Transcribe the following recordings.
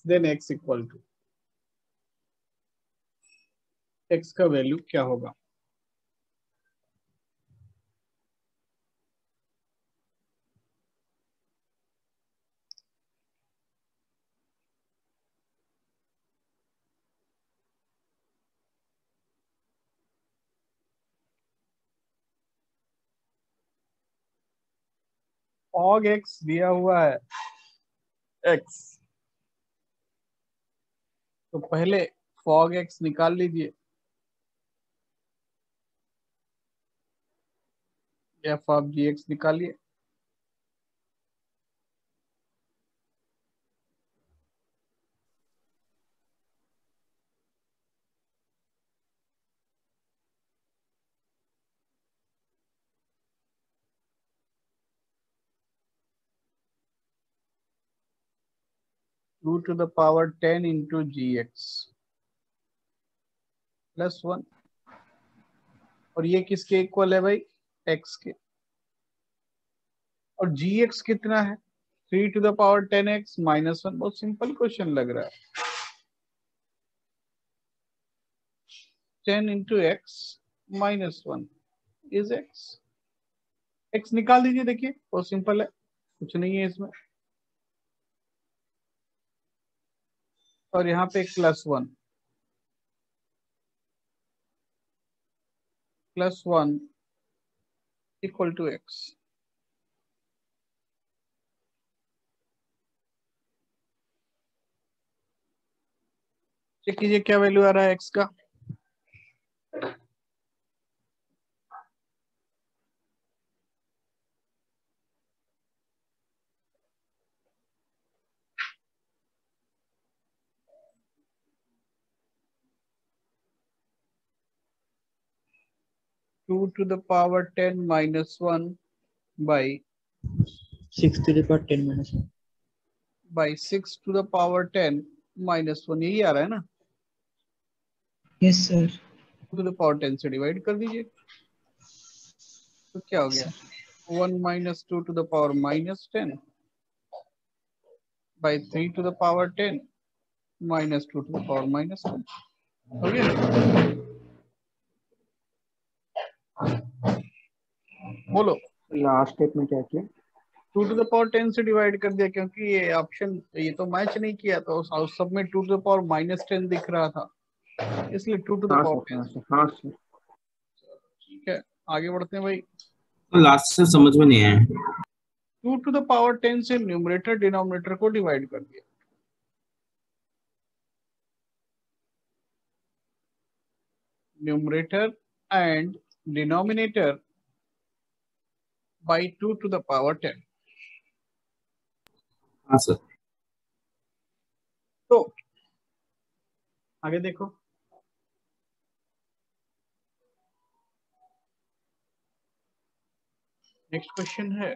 Then x equal to x का value क्या होगा? log x दिया हुआ है x, तो पहले fog x निकाल लीजिए, f ऑफ gx निकालिए। Two to the power 10 into gx plus 1, और ये किसके इक्वल है भाई? x के। और gx कितना है? 3 to the power 10x minus 1। बहुत सिंपल क्वेश्चन लग रहा है। 10 into x minus 1 is x। x निकाल दीजिए, देखिए बहुत सिंपल है, कुछ नहीं है इसमें। और यहाँ पे plus 1, plus 1 equal to x। Check कीजिए क्या वैल्यू आ रहा है x का। Two to the power 10 minus 1 by 6 to the power 10 minus 1. By 6 to the power 10 minus 1, यही आ रहा है ना? Yes, sir. To the power 10 से डिवाइड कर दीजिए, तो क्या हो गया? 1 minus 2 to the power minus 10 by 3 to the power 10 minus 2 to the power minus 1। हो गया? बोलो। लास्ट स्टेप में क्या किया? 2 टू द पावर 10 से डिवाइड कर दिया, क्योंकि ये ऑप्शन ये तो मैच नहीं किया, तो उस सब में 2 टू द पावर माइनस 10 दिख रहा था, इसलिए 2 टू द हाँ पावर सर, 10। हाँ सर। ठीक है, आगे बढ़ते हैं भाई। तो लास्ट से समझ में नहीं आया। 2 टू द पावर 10 से न्यूमरेटर डिनोमिनेटर को डिवाइड कर दिया। Numerator and denominator by 2 to the power 10। हाँ सर। तो आगे देखो, नेक्स्ट क्वेश्चन है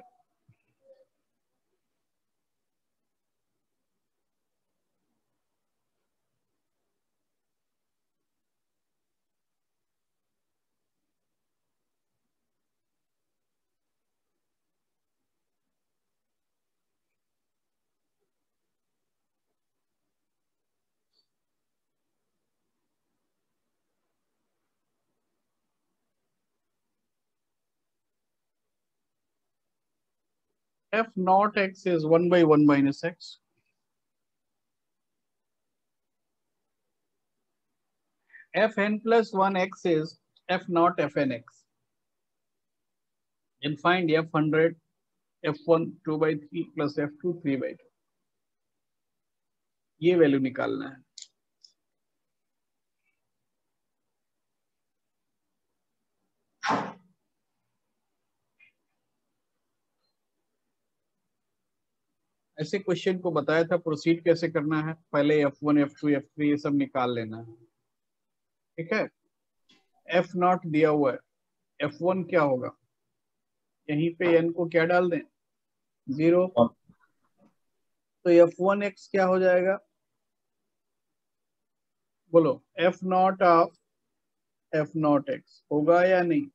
f naught x is 1 by 1 minus x. Fn plus 1 x is f naught fn x. And find f100, f1 2 by 3 plus f2 3 by 2. ये value निकालना है। ऐसे question को बताया था प्रोसीड कैसे करना है। पहले f1 f2 f3 ये सब निकाल लेना है, ठीक है। f नॉट दिया हुआ है, f1 क्या होगा? यहीं पे n को क्या डाल दें? 0। तो f1 x क्या हो जाएगा? बोलो, f not of f not x होगा या नहीं?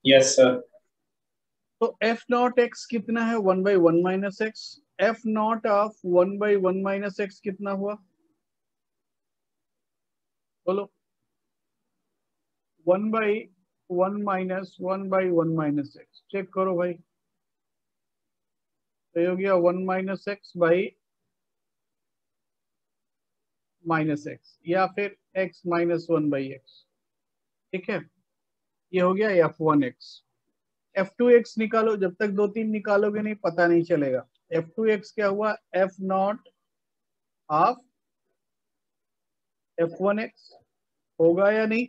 Yes sir. तो एफ नॉट एक्स कितना है 1/1 minus x. F not of 1/1 minus x कितना हुआ बोलो। 1/1 माइनस 1/1 माइनस एक्स चेक करो भाई, तो हो गया 1 minus x by minus x या फिर x माइनस 1/x। ठीक है, ये हो गया f1x। f2x निकालो, जब तक 2-3 निकालोगे नहीं पता नहीं चलेगा। f2x क्या हुआ, f नॉट ऑफ f1x होगा या नहीं।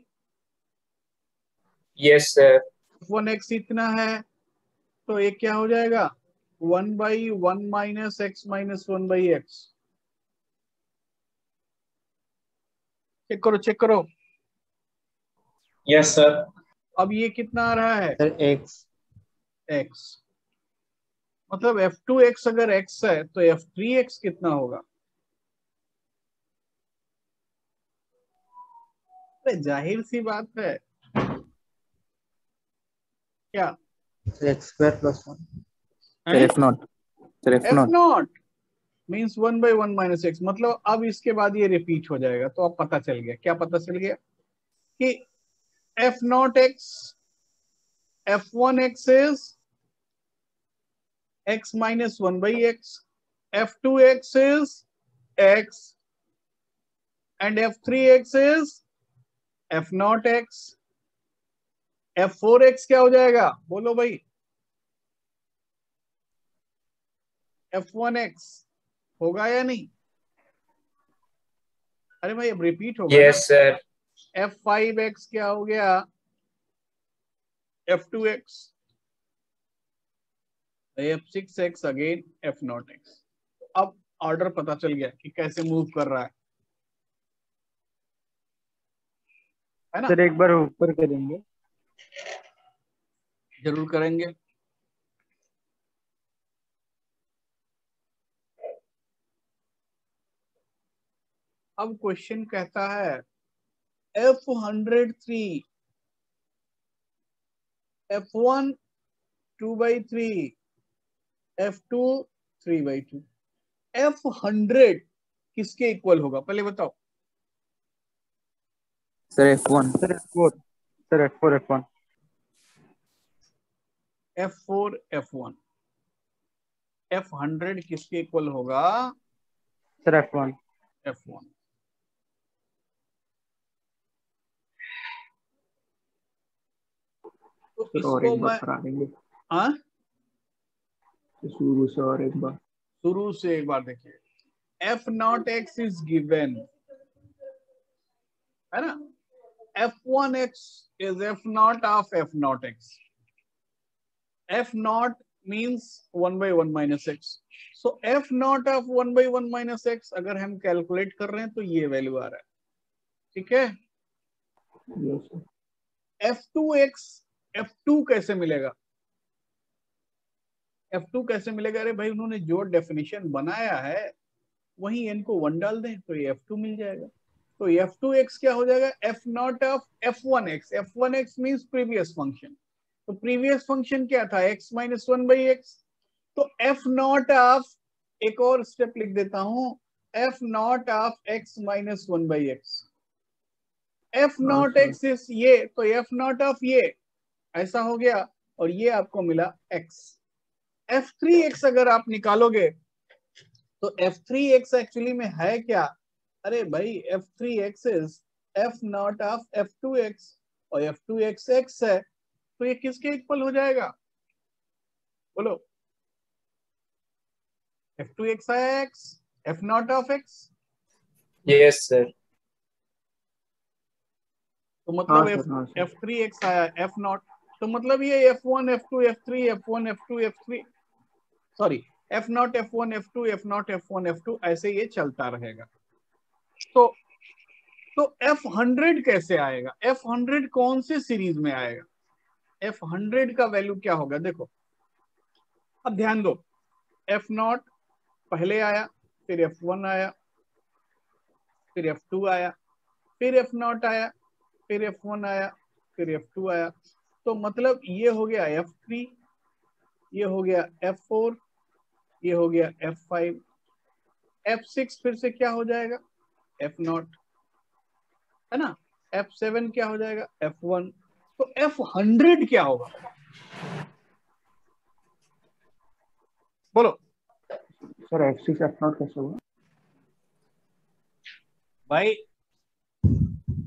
Yes sir. f1x इतना है तो ये क्या हो जाएगा 1/1 minus x minus 1/x। Check करो चेक करो। Yes sir. अब ये कितना आ रहा है सर एक्स। x, मतलब f2x अगर x है तो f3x कितना होगा। अरे जाहिर सी बात है क्या, sir x square plus 1। Sir F not, sir F F not. Not means 1/1 minus x. मतलब अब इसके बाद ये रिपीट हो जाएगा, तो अब पता चल गया, क्या पता चल गया कि F not x f1x is x minus 1/x, f2x is x and f3x is f naught x, f4x क्या हो जाएगा बोलो भाई, f1x होगा या नहीं। अरे भाई अब रिपीट होगा यस सर। f5x क्या हो गया f2x, f6x again f naught x। अब ऑर्डर पता चल गया कि कैसे मूव कर रहा है ना। सर एक बार ऊपर करेंगे। जरूर करेंगे। अब क्वेश्चन कहता है f103 f1 2/3 f2 3/2 f100 किसके इक्वल होगा पहले बताओ। Sir F one. Sir F4, sir F4 F1। f4 f1 f100 किसके इक्वल होगा सर F1। f1। तो सर और इसको एक बार मैं करा देंगे हाँ शुरू से, और एक बार। शुरू से एक बार देखिए, F not x is given है ना, f1x is f naught of f naught x, f naught means 1/1 minus x, so f naught of 1/1 minus x अगर हम कैलकुलेट कर रहे हैं तो ये वैल्यू आ रहा है। ठीक है, यस सर। f2x f2 कैसे मिलेगा, f2 कैसे मिलेगा। अरे भाई उन्होंने जो डेफिनेशन बनाया है वही n को 1 डाल दें तो ये f2 मिल जाएगा। तो f2x क्या हो जाएगा f not of f1x, f1x means previous function, तो प्रीवियस फंक्शन क्या था x माइनस 1/x, तो f नॉट ऑफ, एक और स्टेप लिख देता हूं, f not of x minus 1/x, f not x is ये, तो f नॉट ऑफ ये ऐसा हो गया और ये आपको मिला x। f3x अगर आप निकालोगे तो f3x एक्चुअली में है क्या, अरे भाई f3x is f not of f2x और f2x x है, तो ये किसके इक्वल हो जाएगा बोलो, f2x है x f not of x, yes sir. तो मतलब हाँ सर, हाँ सर। f3x आया f नॉट, तो मतलब ये f1 f2 f3 f1 f2 f3 sorry f not f1 f2 f not f1 f2 ऐसे ये चलता रहेगा। तो f100 कैसे आएगा, f100 कौन से सीरीज में आएगा, f100 का वैल्यू क्या होगा देखो, अब ध्यान दो, f नॉट पहले आया, फिर f1 आया, फिर f2 आया, फिर f नॉट आया, फिर f1 आया, फिर f2 आया, तो मतलब ये हो गया f3, ये हो गया F4, ये हो गया F5, F6 फिर से क्या हो जाएगा F0, है ना। F7 क्या हो जाएगा F1, तो F100 क्या होगा बोलो सर F6 F0 कैसे होगा? भाई।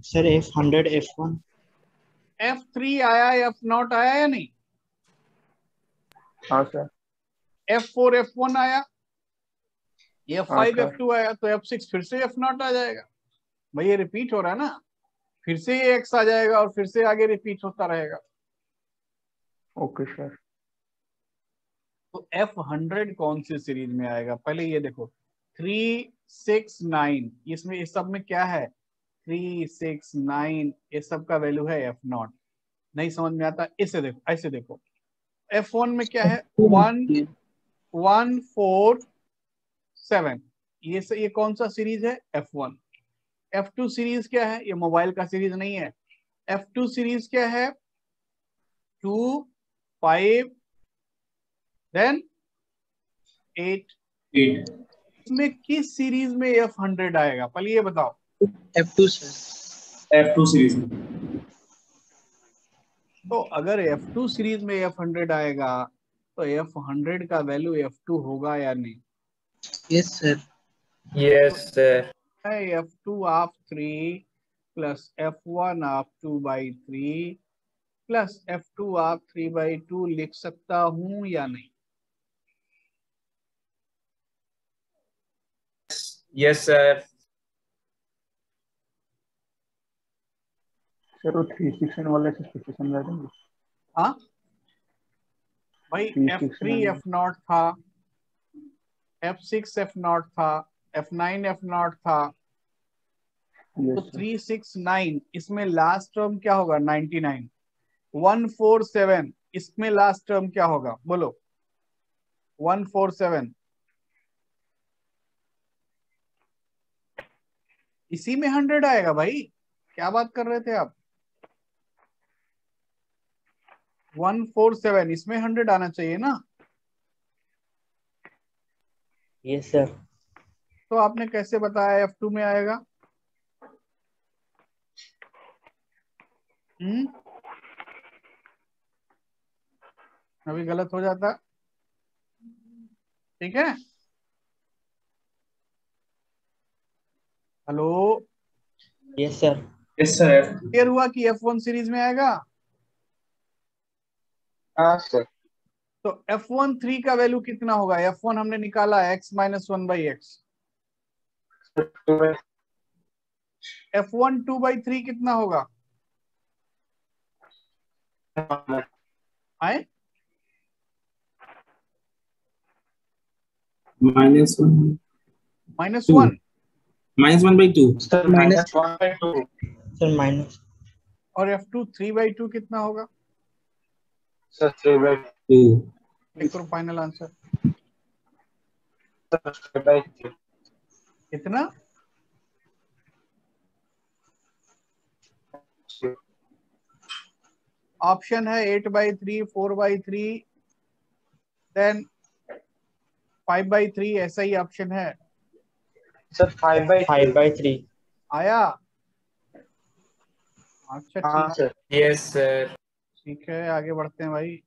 सर F100 F1 F3 आया, F0 आया या नहीं? हाँ सर। F4 F1 आया, ये हाँ F5 सर। F2 आया, तो F6 फिर से F0 आ जाएगा। भाई ये रिपीट हो रहा है ना, फिर से ये X आ जाएगा और फिर से आगे रिपीट होता रहेगा। Okay sir. तो F100 कौन सी सीरीज में आएगा? पहले ये देखो 3, 6, 9, इसमें इस सब में क्या है 3, 6, 9, ये सब का वैल्यू है F0। नहीं समझ में आता, इसे देखो, ऐसे देखो F1 में क्या है 1, 1, 4, 7, ये कौन सा सीरीज है F1। F2 सीरीज क्या है? ये मोबाइल का सीरीज नहीं है। F2 सीरीज क्या है 2, 5, देन 8। इसमें किस सीरीज में F100 आएगा पहले ये बताओ। F2 sir. F2 सीरीज में। तो अगर F2 सीरीज में F100 आएगा तो F100 का वैल्यू F2 होगा या नहीं? Yes sir. Yes, sir. F2 of 3 plus F1 of 2/3 plus F2 of 3/2 लिख सकता हूं या नहीं? Yes, sir. सर वो 369 वाले से 67 ला देंगे। हाँ भाई 369 F3 F0 था, F6 F0 था, F9 F0 था, तो यस सर। 369 इसमें लास्ट टर्म क्या होगा 99। 147 इसमें लास्ट टर्म क्या होगा बोलो 147, इसी में 100 आएगा भाई, क्या बात कर रहे थे आप। 147 इसमें 100 आना चाहिए ना। Yes sir. तो आपने कैसे बताया F2 में आएगा? अभी गलत हो जाता, ठीक है। Hello, yes sir. Yes, sir. Clear हुआ कि F1 सीरीज में आएगा? हाँ सर। तो F1 3 का वैल्यू कितना होगा? F1 हमने निकाला x - 1/x। F1 2/3 कितना होगा? आए -1 -1 -1/2 सर -1/2 सर माइनस। और F2 3/2 कितना होगा? सर 3/2 एक करो फाइनल आंसर कितना? ऑप्शन है 8/3, 4/3, देन 5/3, ऐसा ही ऑप्शन है। सर 5/3। आया? अच्छा हाँ ठीक, सर। Yes, sir. ठीक है आगे बढ़ते हैं भाई।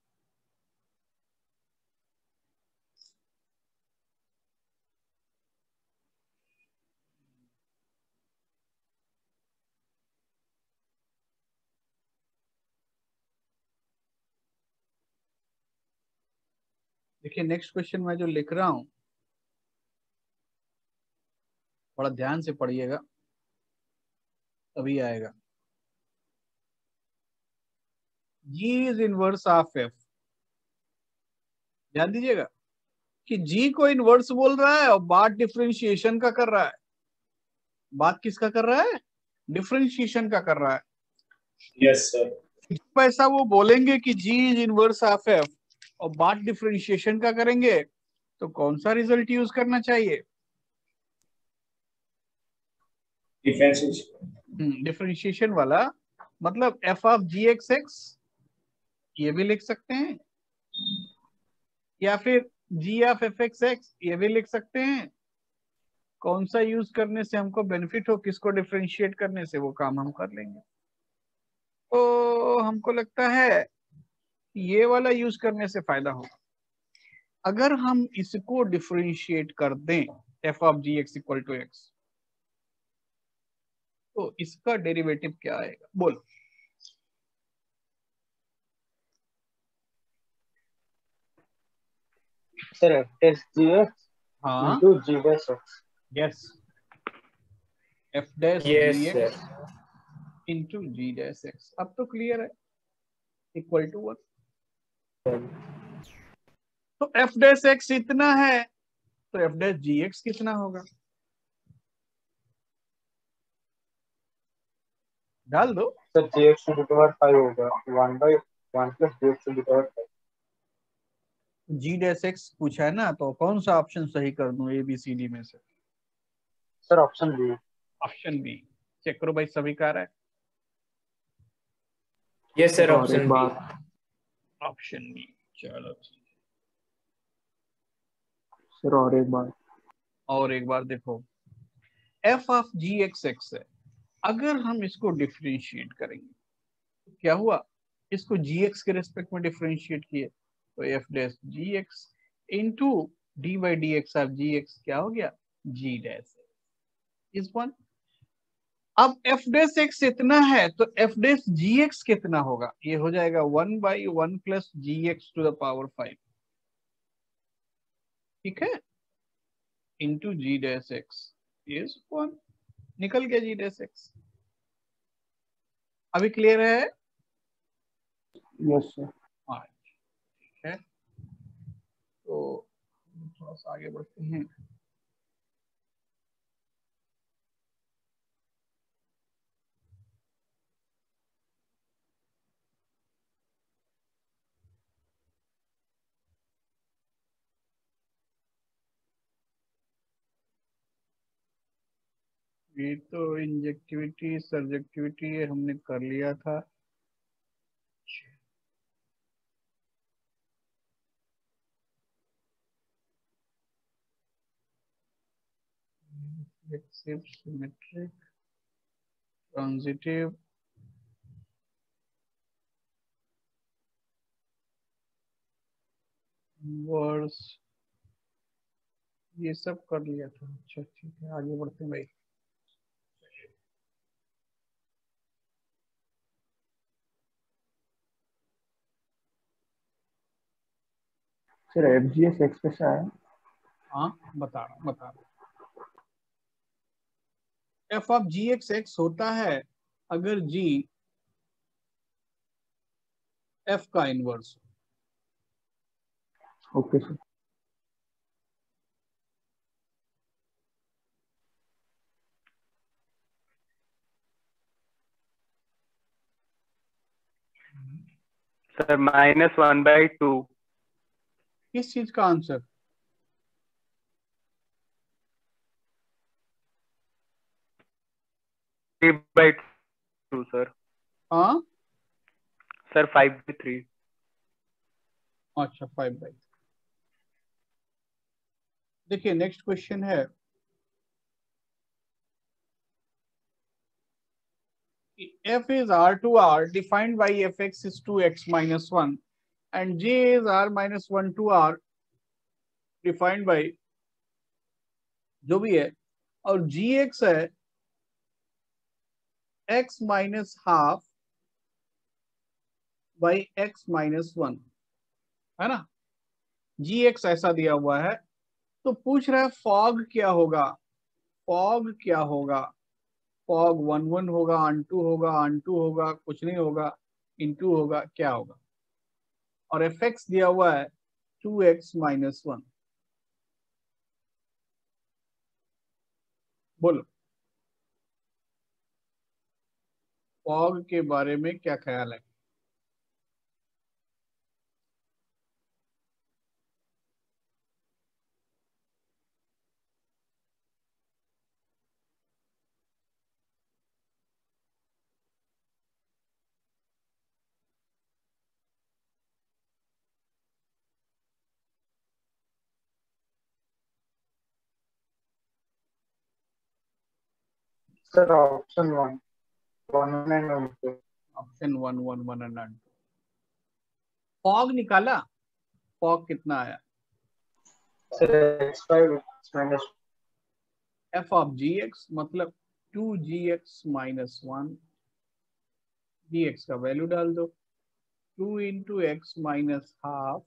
देखिए नेक्स्ट क्वेश्चन मैं जो लिख रहा हूं बड़ा ध्यान से पढ़िएगा तभी आएगा। G is inverse of F, ध्यान दीजिएगा कि G को इनवर्स बोल रहा है और बात डिफरेंशिएशन का कर रहा है। बात किसका कर रहा है? डिफरेंशिएशन का कर रहा है। Yes, sir. जब ऐसा वो बोलेंगे कि G is inverse of F और बात डिफरेंशिएशन का करेंगे तो कौन सा रिजल्ट यूज करना चाहिए? Differentiation. डिफरेंशिएशन वाला, मतलब F of G x x, ये भी लिख सकते हैं या फिर जी ऑफ एफ एक्स एक्स, ये भी लिख सकते हैं। कौन सा यूज करने से हमको बेनिफिट हो, किसको डिफरेंशिएट करने से, वो काम हम कर लेंगे। तो हमको लगता है ये वाला यूज करने से फायदा होगा। अगर हम इसको डिफरेंशिएट कर दें f of g x equal to x, तो इसका डेरिवेटिव क्या आएगा, बोलो। Sir f dash g x हाँ, into g dash x. Yes, f dash Yes, g sir. X into g dash x. अब तो क्लियर है, इक्वल टू 1। तो एफ डैश एक्स इतना है, तो एफ डैश जी एक्स कितना होगा, डाल दो। Sir g x to the power 5 होगा, 1/1 plus g x to the power 5। G dash x पूछा है ना, तो कौन सा ऑप्शन सही कर दूं ए बी सी डी में से? Sir option B. Option B. Check करो भाई, सभी कार है। Yes, sir. और एक Option B. बार ऑप्शन बी, चलो। सर, और एक बार और एक बार देखो, f of g x x है, अगर हम इसको डिफरेंशिएट करेंगे तो क्या हुआ, इसको जी एक्स के रेस्पेक्ट में डिफरेंशिएट किए, तो f dash g x into d by d x of g x क्या हो गया, जी डैश इस वन। अब एफ डैश एक्स इतना है, तो एफ डैश जी एक्स कितना होगा, ये हो जाएगा 1/1 plus g x to the power 5, ठीक है, into g dash x is 1। निकल गया जी डैश एक्स। अभी क्लियर है? Yes sir. हाँ, ठीक है। तो थोड़ा सा आगे बढ़ते हैं। ये तो इंजेक्टिविटी सर्जेक्टिविटी ये हमने कर लिया था। रिफ्लेक्सिव, सिमेट्रिक, ट्रांजिटिव, वर्ड्स, ये सब कर लिया था। अच्छा ठीक है, आगे बढ़ते हैं भाई। Sir f g s x कैसा है? हाँ, बता रहा हूँ। F of g x x होता है अगर जी एफ का इनवर्स हो। Okay sir. सर -1/2। किस चीज का आंसर? 3/2 सर। हाँ, सर 5/3। अच्छा 5/, देखिए नेक्स्ट क्वेश्चन है, f is r to r defined by fx is 2x minus 1 and j is r minus 1 to r defined by जो भी है, और gx है x minus half by x minus 1, है ना। gx ऐसा दिया हुआ है, तो पूछ रहा है फॉग क्या होगा, फॉग क्या होगा, फॉग 1/1 होगा, अनटू होगा, अनटू होगा, कुछ नहीं होगा, इनटू होगा, क्या होगा। और fx दिया हुआ है 2x minus 1, बोलो फॉग के बारे में क्या ख्याल है। Sir, option 1. 1 and 1 2. Option 1 1 1 and 2। Fog निकाला, फॉग कितना आया? Sir, x5 minus f of g x मतलब 2gx माइनस 1, gx का वैल्यू डाल दो, 2 into x minus half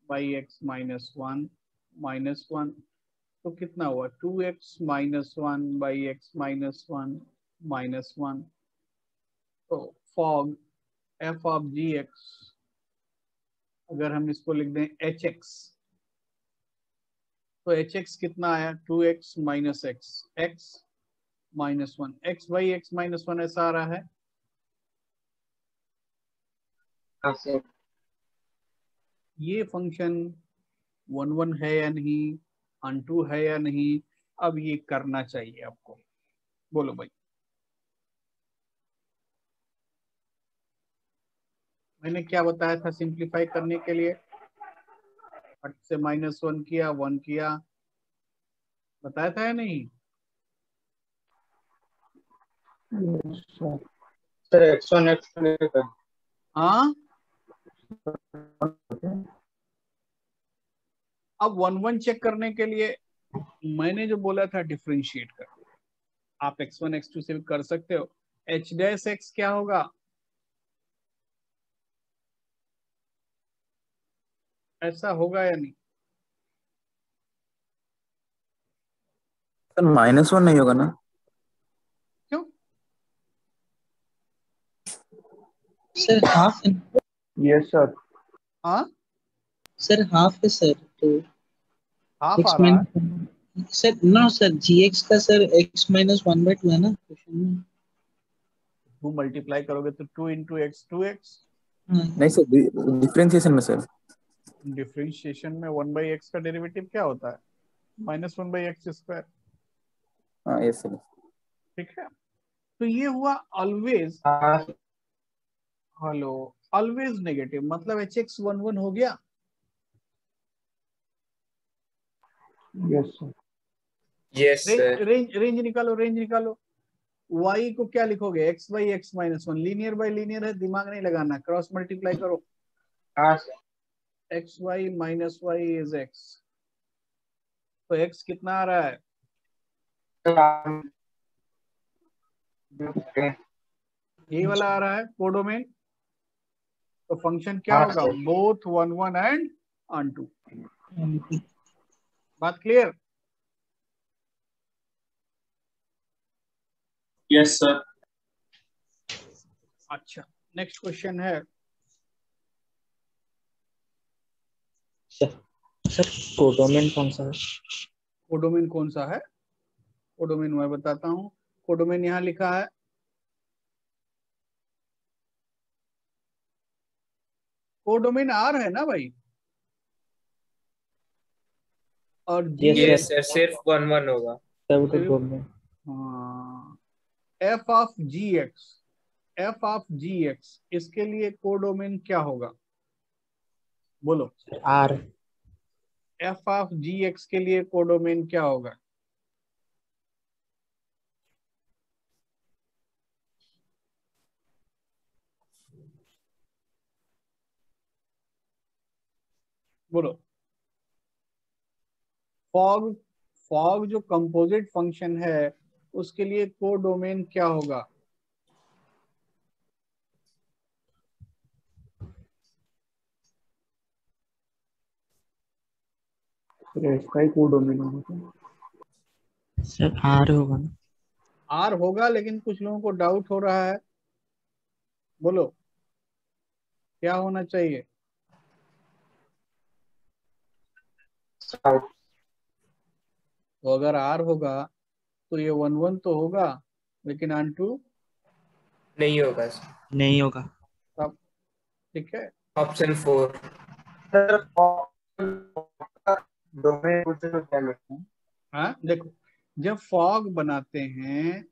by x minus 1 minus 1, तो कितना हुआ? 2x minus 1 by x minus 1 minus 1। तो fog f of g x, अगर हम इसको लिख दें एच एक्स, तो एच एक्स कितना आया? 2x minus x minus 1, x by x minus 1 ऐसा आ रहा है। sir. ये फंक्शन 1 1 है या नहीं, अनटू है या नहीं, अब ये करना चाहिए आपको। बोलो भाई। मैंने क्या बताया था सिंप्लीफाई करने के लिए? 8 से माइनस 1 किया, 1 किया, बताया था या नहीं? Yes, sir. Sir, x1 x2 लेकर हाँ, अब 1 1 चेक करने के लिए मैंने जो बोला था डिफरेंशिएट कर, आप x1 x2 से भी कर सकते हो। h डैश x क्या होगा? ऐसा होगा या नहीं? सर -1 नहीं होगा ना? क्यों? सर हाफ है। Yes, sir. हाँ, सर हाफ है सर, तो हाफ आ x रहा है। Minus sir, no sir, gx का सर x माइनस 1/2 है ना क्वेश्चन में। 2 मल्टीप्लाई करोगे तो 2 इंटू एक्स 2x, हाँ, नहीं सर, डिफरेंशिएशन में सर। डिफरेंशिएशन में 1 बाई एक्स का डेरिवेटिव क्या होता है? Minus 1 by x square. हाँ यस सर। ठीक है, तो ये हुआ ऑलवेज, हाँ हेलो, ऑलवेज नेगेटिव, मतलब एच एक्स 1 1 हो गया। Yes, sir. Yes, sir. Range निकालो, रेंज निकालो। y को क्या लिखोगे? x by x minus 1, linear by linear है, दिमाग नहीं लगाना, क्रॉस मल्टीप्लाई करो। हाँ sir. X y minus y is x, तो x कितना आ रहा है? ये वाला आ रहा है कोडोमेन। तो फंक्शन क्या हाँ, होगा? sir. Both 1 1 and on 2। बात क्लियर? Yes, sir. अच्छा, नेक्स्ट क्वेश्चन है। सर कोडोमेन कौन सा है? कोडोमेन कौन सा है? कोडोमेन मैं बताता हूँ। कोडोमेन यहाँ लिखा है, कोडोमेन आर है ना भाई, और जी Yes, sir. सिर्फ 1 1 होगा। सर वो तो codomain. F of g x, f of g x, इसके लिए कोडोमेन क्या होगा? बोलो। R. F of g x के लिए कोडोमेन क्या होगा? बोलो। फॉग, फॉग जो कंपोजिट फंक्शन है उसके लिए कोडोमेन क्या होगा? Sir, इसका ही कोडोमेन होगा। सर आर होगा ना? आर होगा, लेकिन कुछ लोगों को डाउट हो रहा है। बोलो क्या होना चाहिए? तो अगर आर होगा तो ये 1 1 तो होगा, लेकिन ऑन 2 नहीं होगा sir. नहीं होगा। तब ठीक है। Option 4. Sir, डोमेन पूछे तो क्या लिखते हैं? हाँ देखो, जब फॉग बनाते हैं,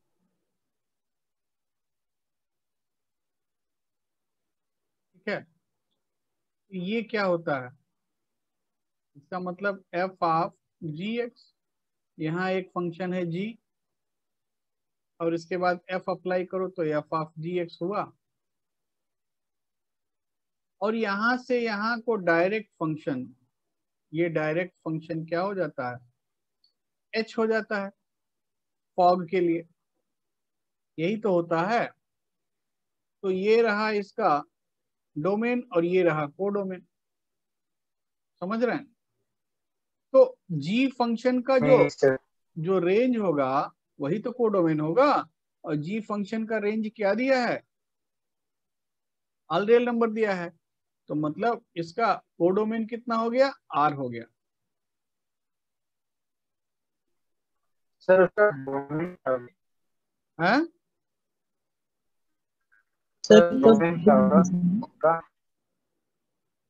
ठीक है, ये क्या होता है? इसका मतलब एफ ऑफ जी एक्स, यहाँ एक फंक्शन है जी, और इसके बाद एफ अप्लाई करो तो एफ ऑफ जी एक्स हुआ, और यहां से यहां को डायरेक्ट फंक्शन, ये डायरेक्ट फंक्शन क्या हो जाता है, एच हो जाता है फॉग के लिए, यही तो होता है। तो ये रहा इसका डोमेन और ये रहा कोडोमेन, समझ रहे हैं। तो जी फंक्शन का जो रेंज होगा वही तो कोडोमेन होगा, और जी फंक्शन का रेंज क्या दिया है, ऑल रियल नंबर दिया है, तो मतलब इसका कोडोमेन कितना हो गया, आर हो गया। सर उसका डोमेन है सर डोमेन क्या होगा?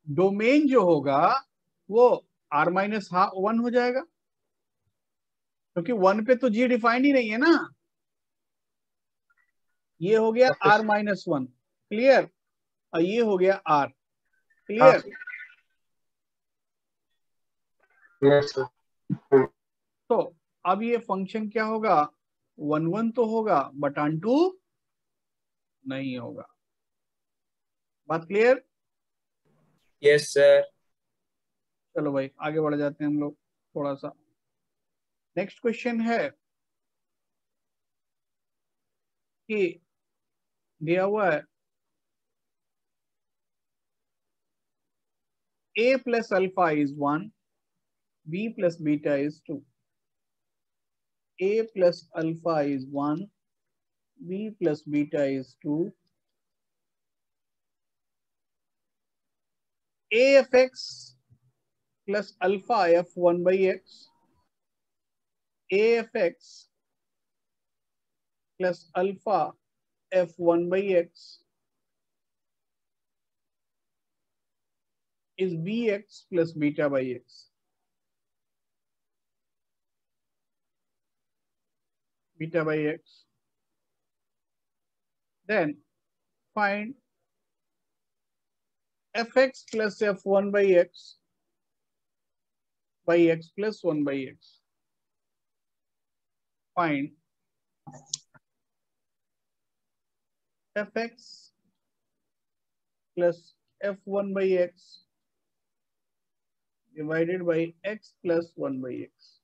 डोमेन जो होगा वो आर माइनस वन हो जाएगा, क्योंकि वन पे तो जी डिफाइन ही नहीं है ना। ये हो गया आर माइनस वन, क्लियर, और ये हो गया आर, क्लियर। Yes sir. तो अब ये फंक्शन क्या होगा, वन वन तो होगा बट ऑन टू नहीं होगा। बात क्लियर? Yes sir. चलो भाई आगे बढ़ जाते हैं हम लोग थोड़ा सा। नेक्स्ट क्वेश्चन है कि दिया हुआ है a plus alpha is 1, b plus beta is 2. A plus alpha is 1, b plus beta is 2. A of x plus alpha f1 by x. A of x plus alpha f1 by x is bx plus beta by x. Beta by x. Then find fx plus f1 by x plus 1 by x. Find fx plus f1 by x divided by x plus 1 by x.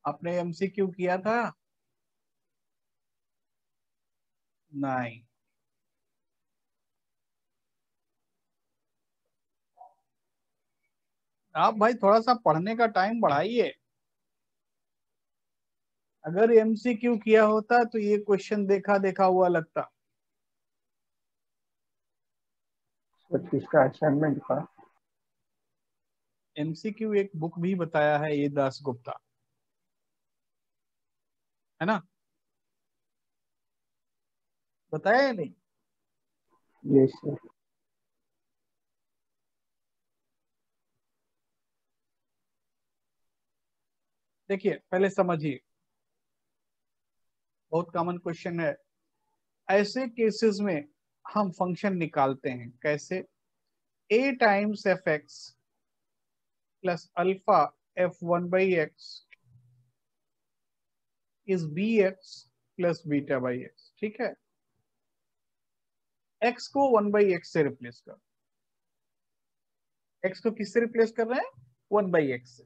आपने MCQ किया था? नहीं। आप भाई थोड़ा सा पढ़ने का टाइम बढ़ाइए। अगर एमसीक्यू किया होता तो ये क्वेश्चन देखा देखा हुआ लगता। सर किसका असाइनमेंट का? एमसीक्यू एक बुक भी बताया है ये दास गुप्ता, है ना, बताया या नहीं? Yes sir. देखिए पहले समझिए, बहुत कॉमन क्वेश्चन है। ऐसे केसेस में हम फंक्शन निकालते हैं कैसे, a times f x plus alpha f1 by x is b x plus beta by x. ठीक है, x को 1 बाई एक्स से रिप्लेस कर, x को किससे रिप्लेस कर रहे हैं, 1 बाई एक्स से।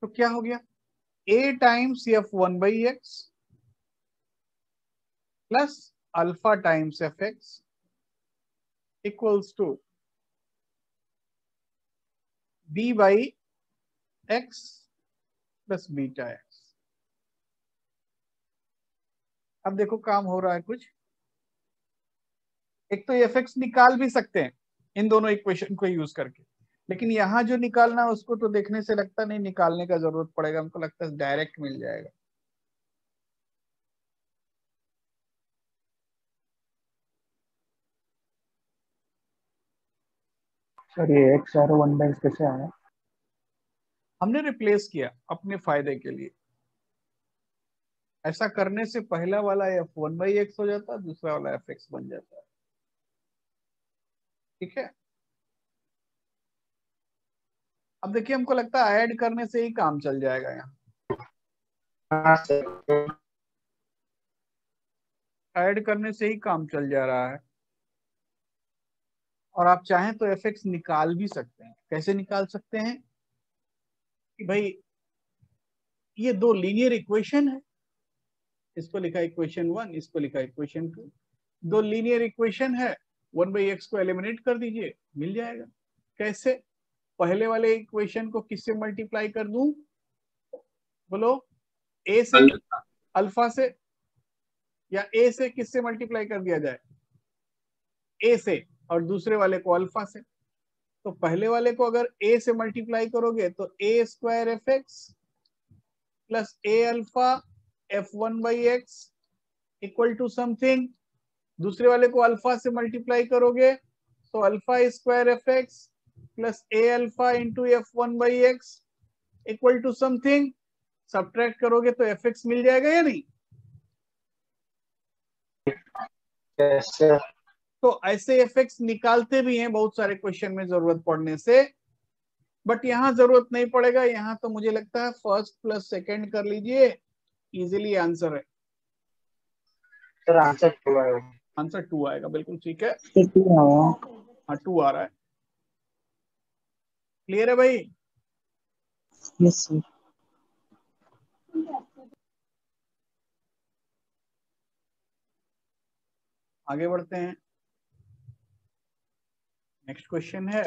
तो क्या हो गया, a times f1 by x plus alpha times f x equals to b by x plus beta x. अब देखो काम हो रहा है कुछ। एक तो एफ एक्स निकाल भी सकते हैं इन दोनों इक्वेशन को यूज करके, लेकिन यहां जो निकालना है उसको तो देखने से लगता नहीं निकालने का जरूरत पड़ेगा, हमको लगता है डायरेक्ट मिल जाएगा। सर ये एक्स एरो 1/x कैसे आया? हमने रिप्लेस किया अपने फायदे के लिए। ऐसा करने से पहला वाला f1/x हो जाता है, दूसरा वाला fx बन जाता है। ठीक है, अब देखिए हमको लगता है ऐड करने से ही काम चल जाएगा। यहाँ हाँ सर। ऐड करने से ही काम चल जा रहा है। और आप चाहें तो fx निकाल भी सकते हैं। कैसे निकाल सकते हैं कि भाई ये दो लीनियर इक्वेशन है, इसको लिखा इक्वेशन 1, इसको लिखा इक्वेशन 2। दो लीनियर इक्वेशन है, 1/x को एलिमिनेट कर दीजिए, मिल जाएगा। कैसे? पहले वाले इक्वेशन को किससे मल्टीप्लाई कर दूं? बोलो, a से, अल्फा से, या a से किससे मल्टीप्लाई कर दिया जाए? a से, और दूसरे वाले को अल्फा से। तो पहले वाले को अगर a से मल्टीप्लाई करोगे तो a² fx plus a alpha f1/x equal to something. दूसरे वाले को अल्फा से मल्टीप्लाई करोगे तो alpha fx plus a alpha into f1/x equal to something. Subtract करोगे तो fx मिल जाएगा या नहीं? Yes sir. तो ऐसे fx निकालते भी हैं बहुत सारे क्वेश्चन में जरूरत पड़ने से, बट यहाँ जरूरत नहीं पड़ेगा। यहाँ तो मुझे लगता है फर्स्ट प्लस सेकंड कर लीजिए, इजीली आंसर है। सर आंसर 2 आएगा। आंसर 2 आएगा, बिल्कुल ठीक है। तो 2 आया। हाँ 2 आ रहा है। क्लियर है भाई? Yes sir. आगे बढ़ते हैं। नेक्स्ट क्वेश्चन है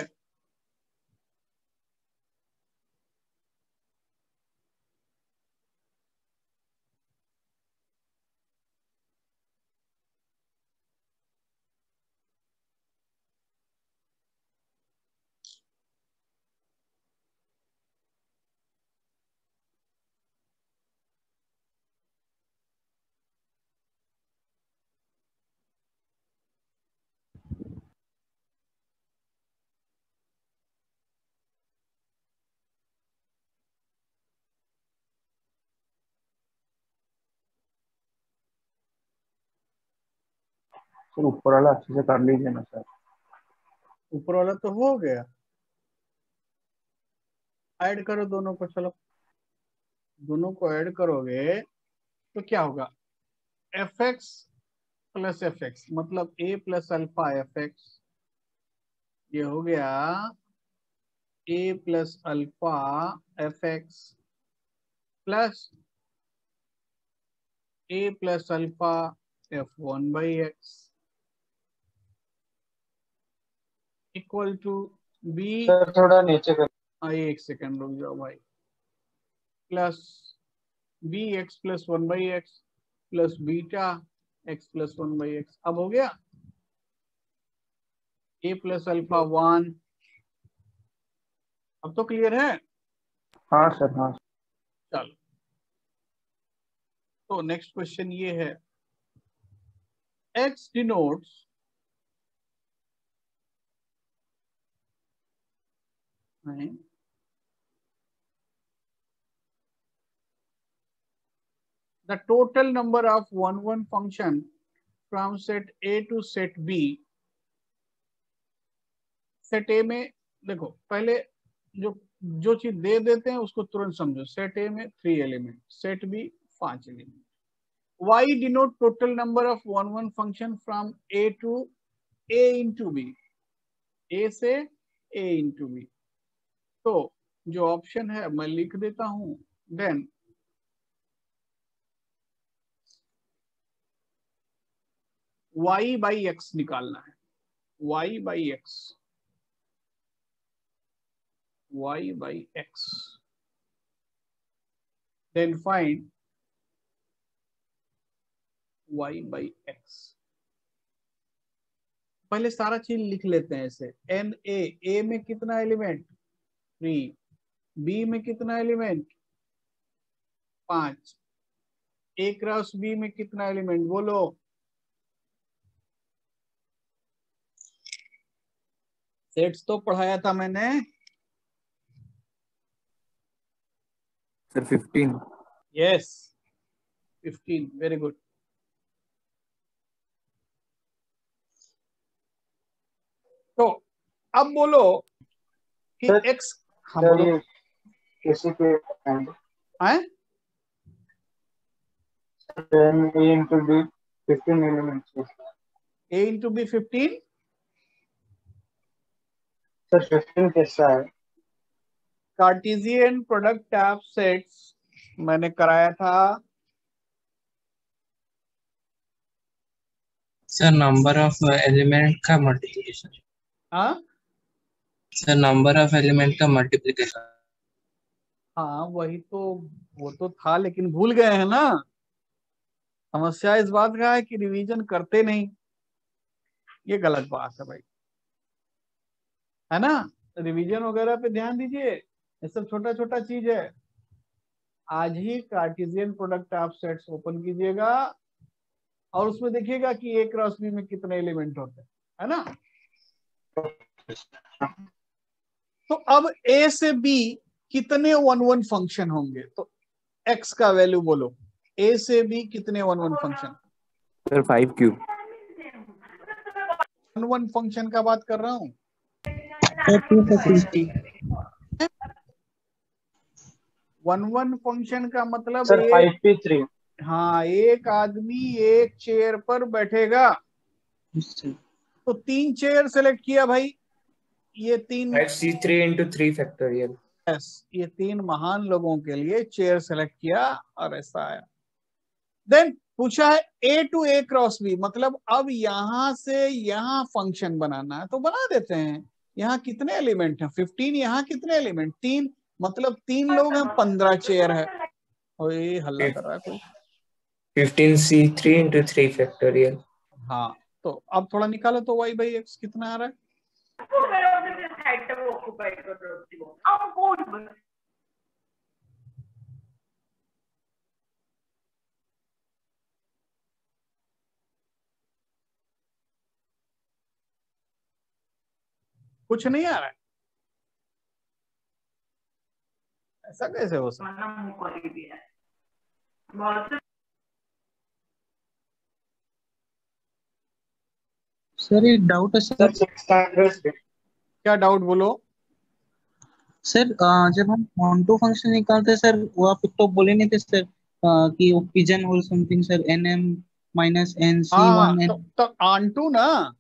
सर ऊपर वाला अच्छे से कर लीजिए ना सर। ऊपर वाला तो हो गया, ऐड करो दोनों को। चलो दोनों को ऐड करोगे तो क्या होगा? fx प्लस fx मतलब a प्लस अल्फा fx, ये हो गया a plus alpha fx plus a plus alpha f1/x equal to b। Sir थोड़ा नीचे कर। आइए एक सेकेंड रुक जाओ भाई। Plus bx plus 1/x plus beta x plus 1/x। अब हो गया a प्लस अल्फा 1। अब तो क्लियर है? हाँ सर हाँ। चलो तो नेक्स्ट क्वेश्चन ये है, x denotes the total number of 1 function from set A to set B। Set A में देखो, पहले जो चीज दे देते हैं उसको तुरंत समझो। सेट ए में 3 element, set B 5 element. y denote total number of 1 function from A to A into B, A से A into B। तो जो ऑप्शन है मैं लिख देता हूं, देन y बाई एक्स निकालना है। y by x, y by x, then find y by x। पहले सारा चीज लिख लेते हैं ऐसे। एन ए में कितना एलिमेंट? 3। बी में कितना एलिमेंट? 5। ए क्रॉस बी में कितना एलिमेंट बोलो? सेट्स तो पढ़ाया था मैंने। सर 15। Yes 15, very good. तो अब बोलो कि सर, x, हाँ सर बोलो। ये किसी के एंड आए 10 a into b 15 elements। a into B 15। Sir 15 कैसा है? कार्टेशियन प्रोडक्ट ऑफ सेट्स मैंने कराया था। सर नंबर ऑफ एलिमेंट का मल्टीप्लिकेशन। हाँ सर नंबर ऑफ एलिमेंट का मल्टीप्लिकेशन। हाँ वही तो, वो तो था लेकिन भूल गए हैं ना। समस्या इस बात का है कि रिवीजन करते नहीं, ये गलत बात है भाई, है ना। रिवीजन वगैरह पे ध्यान दीजिए, ये सब छोटा छोटा चीज है। आज ही Cartesian product of sets open कीजिएगा और उसमें देखिएगा कि ए क्रॉस बी में कितने एलिमेंट होते हैं, है ना। तो अब ए से बी कितने 1 1 फंक्शन होंगे, तो एक्स का वैल्यू बोलो। ए से बी कितने 1 1 फंक्शन? Sir 5 cube. 1 1 फंक्शन का बात कर रहा हूं। सर 250। 1 1 फंक्शन का मतलब सर 5p3। हाँ, एक आदमी एक चेयर पर बैठेगा। सर तो 3 चेयर सेलेक्ट किया भाई, ये 3, 5c3 into 3 factorial। यस, ये 3 महान लोगों के लिए चेयर सेलेक्ट किया और ऐसा आया। देन पूछा है ए टू ए क्रॉस बी, मतलब अब यहां से यहां फंक्शन बनाना है तो बना देते हैं। यहाँ कितने एलिमेंट हैं? 15। यहाँ कितने एलिमेंट? 3, मतलब 3 लोग हैं, 15 चेयर है। और ये हल्ला कर रहा है कोई। 15c3 into 3 factorial। हाँ, तो अब थोड़ा निकालो तो y बाई एक्स कितना आ रहा है? कुछ नहीं आ रहा है, ऐसा कैसे हो सकता है? सर एक डाउट है सर सर। 600। क्या डाउट बोलो। सर जब हम ऑन टू फंक्शन निकालते हैं सर, वो आप तो बोले नहीं थे सर कि वो पिजन और something sir, n m minus n C हाँ वन एन। तो ऑन टू ना,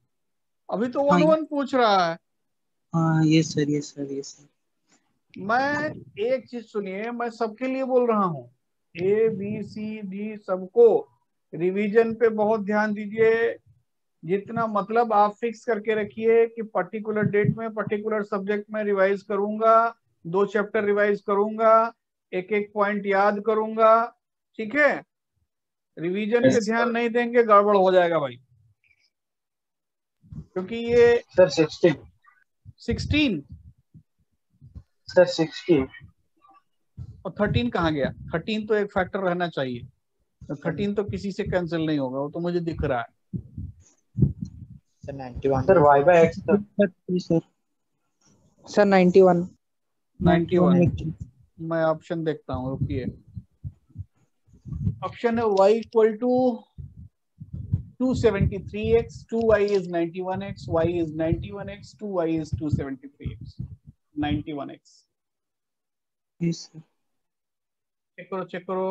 अभी तो हाँ 1 1 पूछ रहा है। हाँ, ये सर ये सर ये सर। मैं एक चीज सुनिए, मैं सबके लिए बोल रहा हूँ, ए बी सी डी सबको रिवीजन पे बहुत ध्यान दीजिए। जितना मतलब आप फिक्स करके रखिए कि पर्टिकुलर डेट में पर्टिकुलर सब्जेक्ट में रिवाइज करूंगा, 2 चैप्टर रिवाइज करूंगा, एक एक पॉइंट याद करूंगा, ठीक है। रिवीजन पे ध्यान नहीं देंगे गड़बड़ हो जाएगा भाई, क्योंकि ये सर 16। 16 सर 16। और 13 कहाँ गया? 13 तो एक फैक्टर रहना चाहिए, तो 13 तो किसी से कैंसिल नहीं होगा, वो तो मुझे दिख रहा है। Sir 91। Sir y by x sir. Sir sir 91। 91। मैं ऑप्शन देखता हूँ, रुकिए। ऑप्शन है y equal to 273x, 2y is 91x, y is 91x, 2y is 273x, 91x। Yes sir. Check करो चेक करो।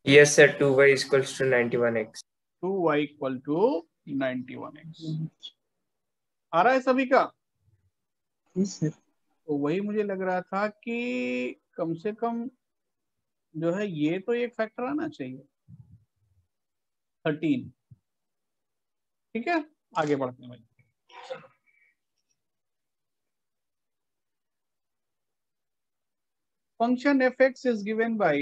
Yes sir, 2y equals to 91x। 2y equal to 91x आ रहा है सभी का? Yes sir. तो वही मुझे लग रहा था कि कम से कम जो है ये तो एक फैक्टर आना चाहिए, 13। ठीक है, आगे बढ़ते हैं भाई। Function fx is given by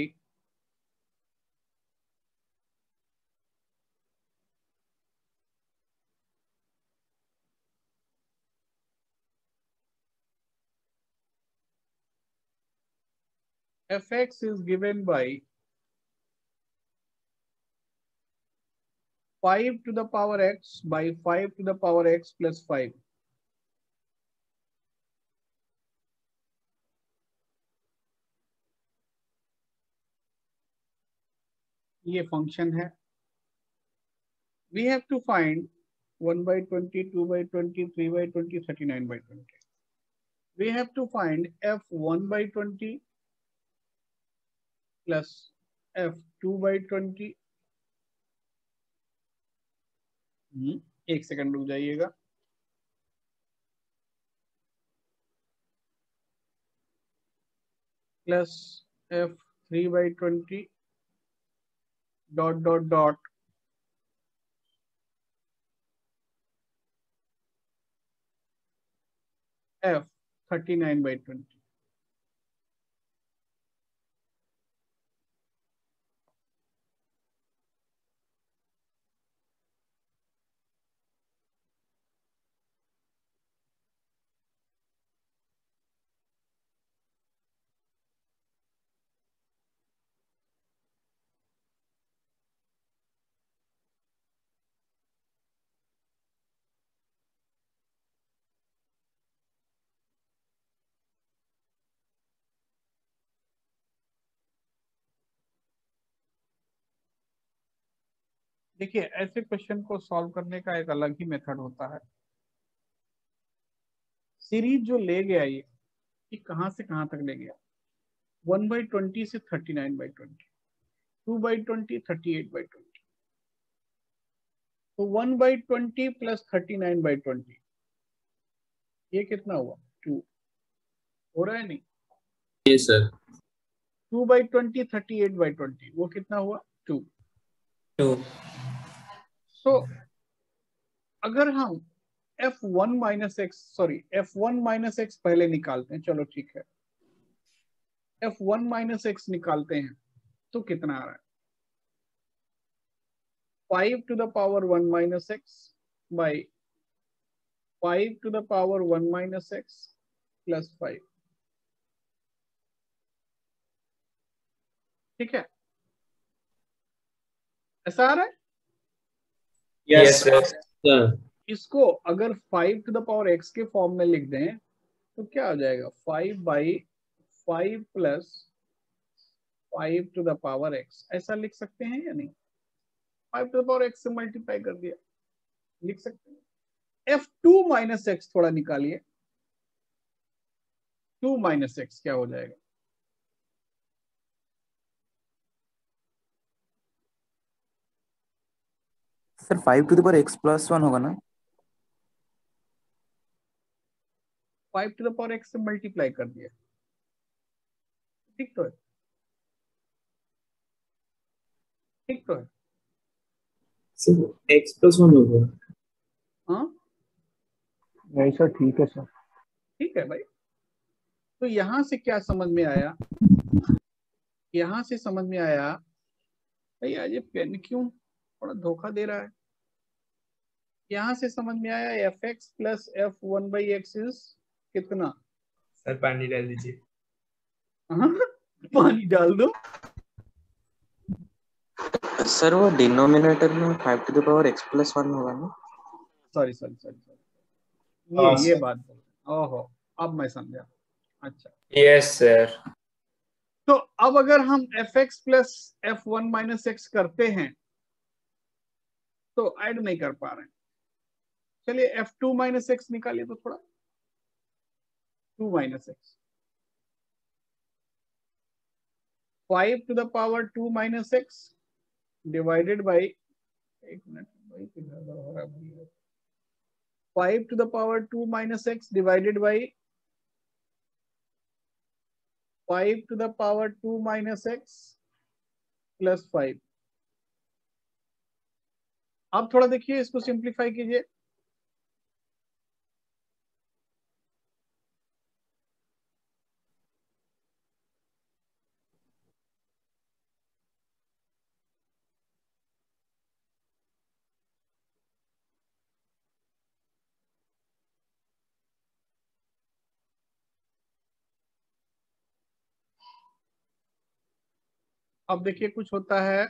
fx is given by 5 to the power x by 5 to the power x plus 5. ये फंक्शन है. We have to find 1 by 20, 2 by 20, 3 by 20, 39 by 20. We have to find f1 by 20 plus f2 by 20. एक second रुक जाइएगा. Plus f3 by 20 dot dot dot f39 by 20. देखिए, ऐसे question को solve करने का एक अलग ही मेथड होता है. सीरीज जो ले गया ये कहां से कहां तक ले गया? 1 by 20 से 39 by 20, 2 by 20, 38 by 20. तो 1 by 20 plus 39 by 20 ये कितना हुआ? 2. हो रहा है नहीं? Yes sir. 2 by 20, 38 by 20 वो कितना हुआ? 2. 2. So अगर हम f1 minus x f1 minus x पहले निकालते हैं. चलो ठीक है, f1 minus x निकालते हैं तो कितना आ रहा है? 5 to the power 1 minus x by 5 to the power 1 minus x plus 5. ठीक है, ऐसा आ रहा है? Yes, sir. इसको अगर 5 to the power x के फॉर्म में लिख दें तो क्या हो जाएगा? 5 by 5 plus 5 to the power x. ऐसा लिख सकते हैं या नहीं? 5 to the power x से मल्टीप्लाई कर दिया, लिख सकते हैं. f2 minus x थोड़ा निकालिए. 2 minus x क्या हो जाएगा? Sir 5 to the power x plus 1 होगा ना? 5 to the power x से मल्टीप्लाई कर दिया, ठीक तो है? ठीक तो है? सर x plus 1 होगा. हाँ नहीं सर, ठीक है सर. ठीक है भाई. तो यहां से क्या समझ में आया? यहां से समझ में आया भाई आज ये पेन क्यों थोड़ा धोखा दे रहा है. यहां से समझ में आया fx plus f1 by x is कितना? सर पानी डाल दीजिए. पानी डाल दो. सर वो डिनोमिनेटर में 5 to the power x plus 1 होगा ना? सॉरी हाँ, ये सर. बात बोल. ओहो, अब मैं समझा. अच्छा, Yes, sir. तो अब अगर हम fx plus f1 minus x करते हैं तो ऐड नहीं कर पा रहे हैं. चलिए f2 माइनस x निकालिए तो थोड़ा. 2 minus x, 5 to the power 2 minus x divided by, एक मिनट भाई किधर हो रहा है? 5 to the power 2 minus x divided by 5 to the power 2 minus x plus 5. आप थोड़ा देखिए, इसको सिंप्लीफाई कीजिए. अब देखिए कुछ होता है,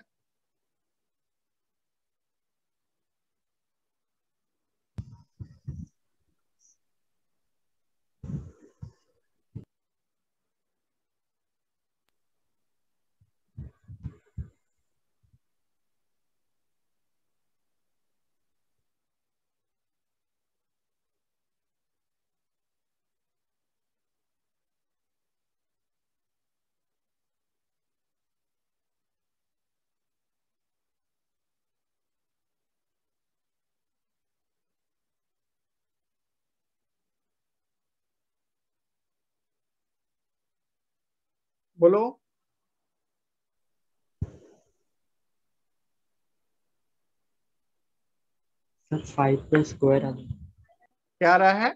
बोलो सर 5 का स्क्वायर आ गया। क्या आ रहा है?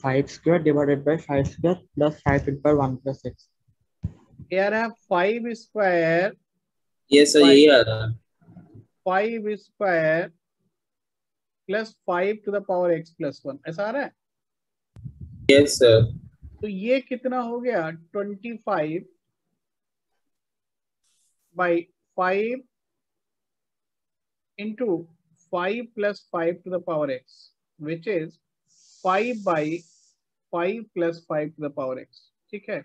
5 square divided by 5 square plus 5 into 1 plus x। कह रहा है 5 स्क्वायर, यस सर, यही आ रहा है। 5 square plus 5 to the power x plus 1, ऐसा आ रहा है। Yes sir. तो ये कितना हो गया? 25 by 5 into 5 plus 5 to the power x, which is 5 by 5 plus 5 to the power x। ठीक है,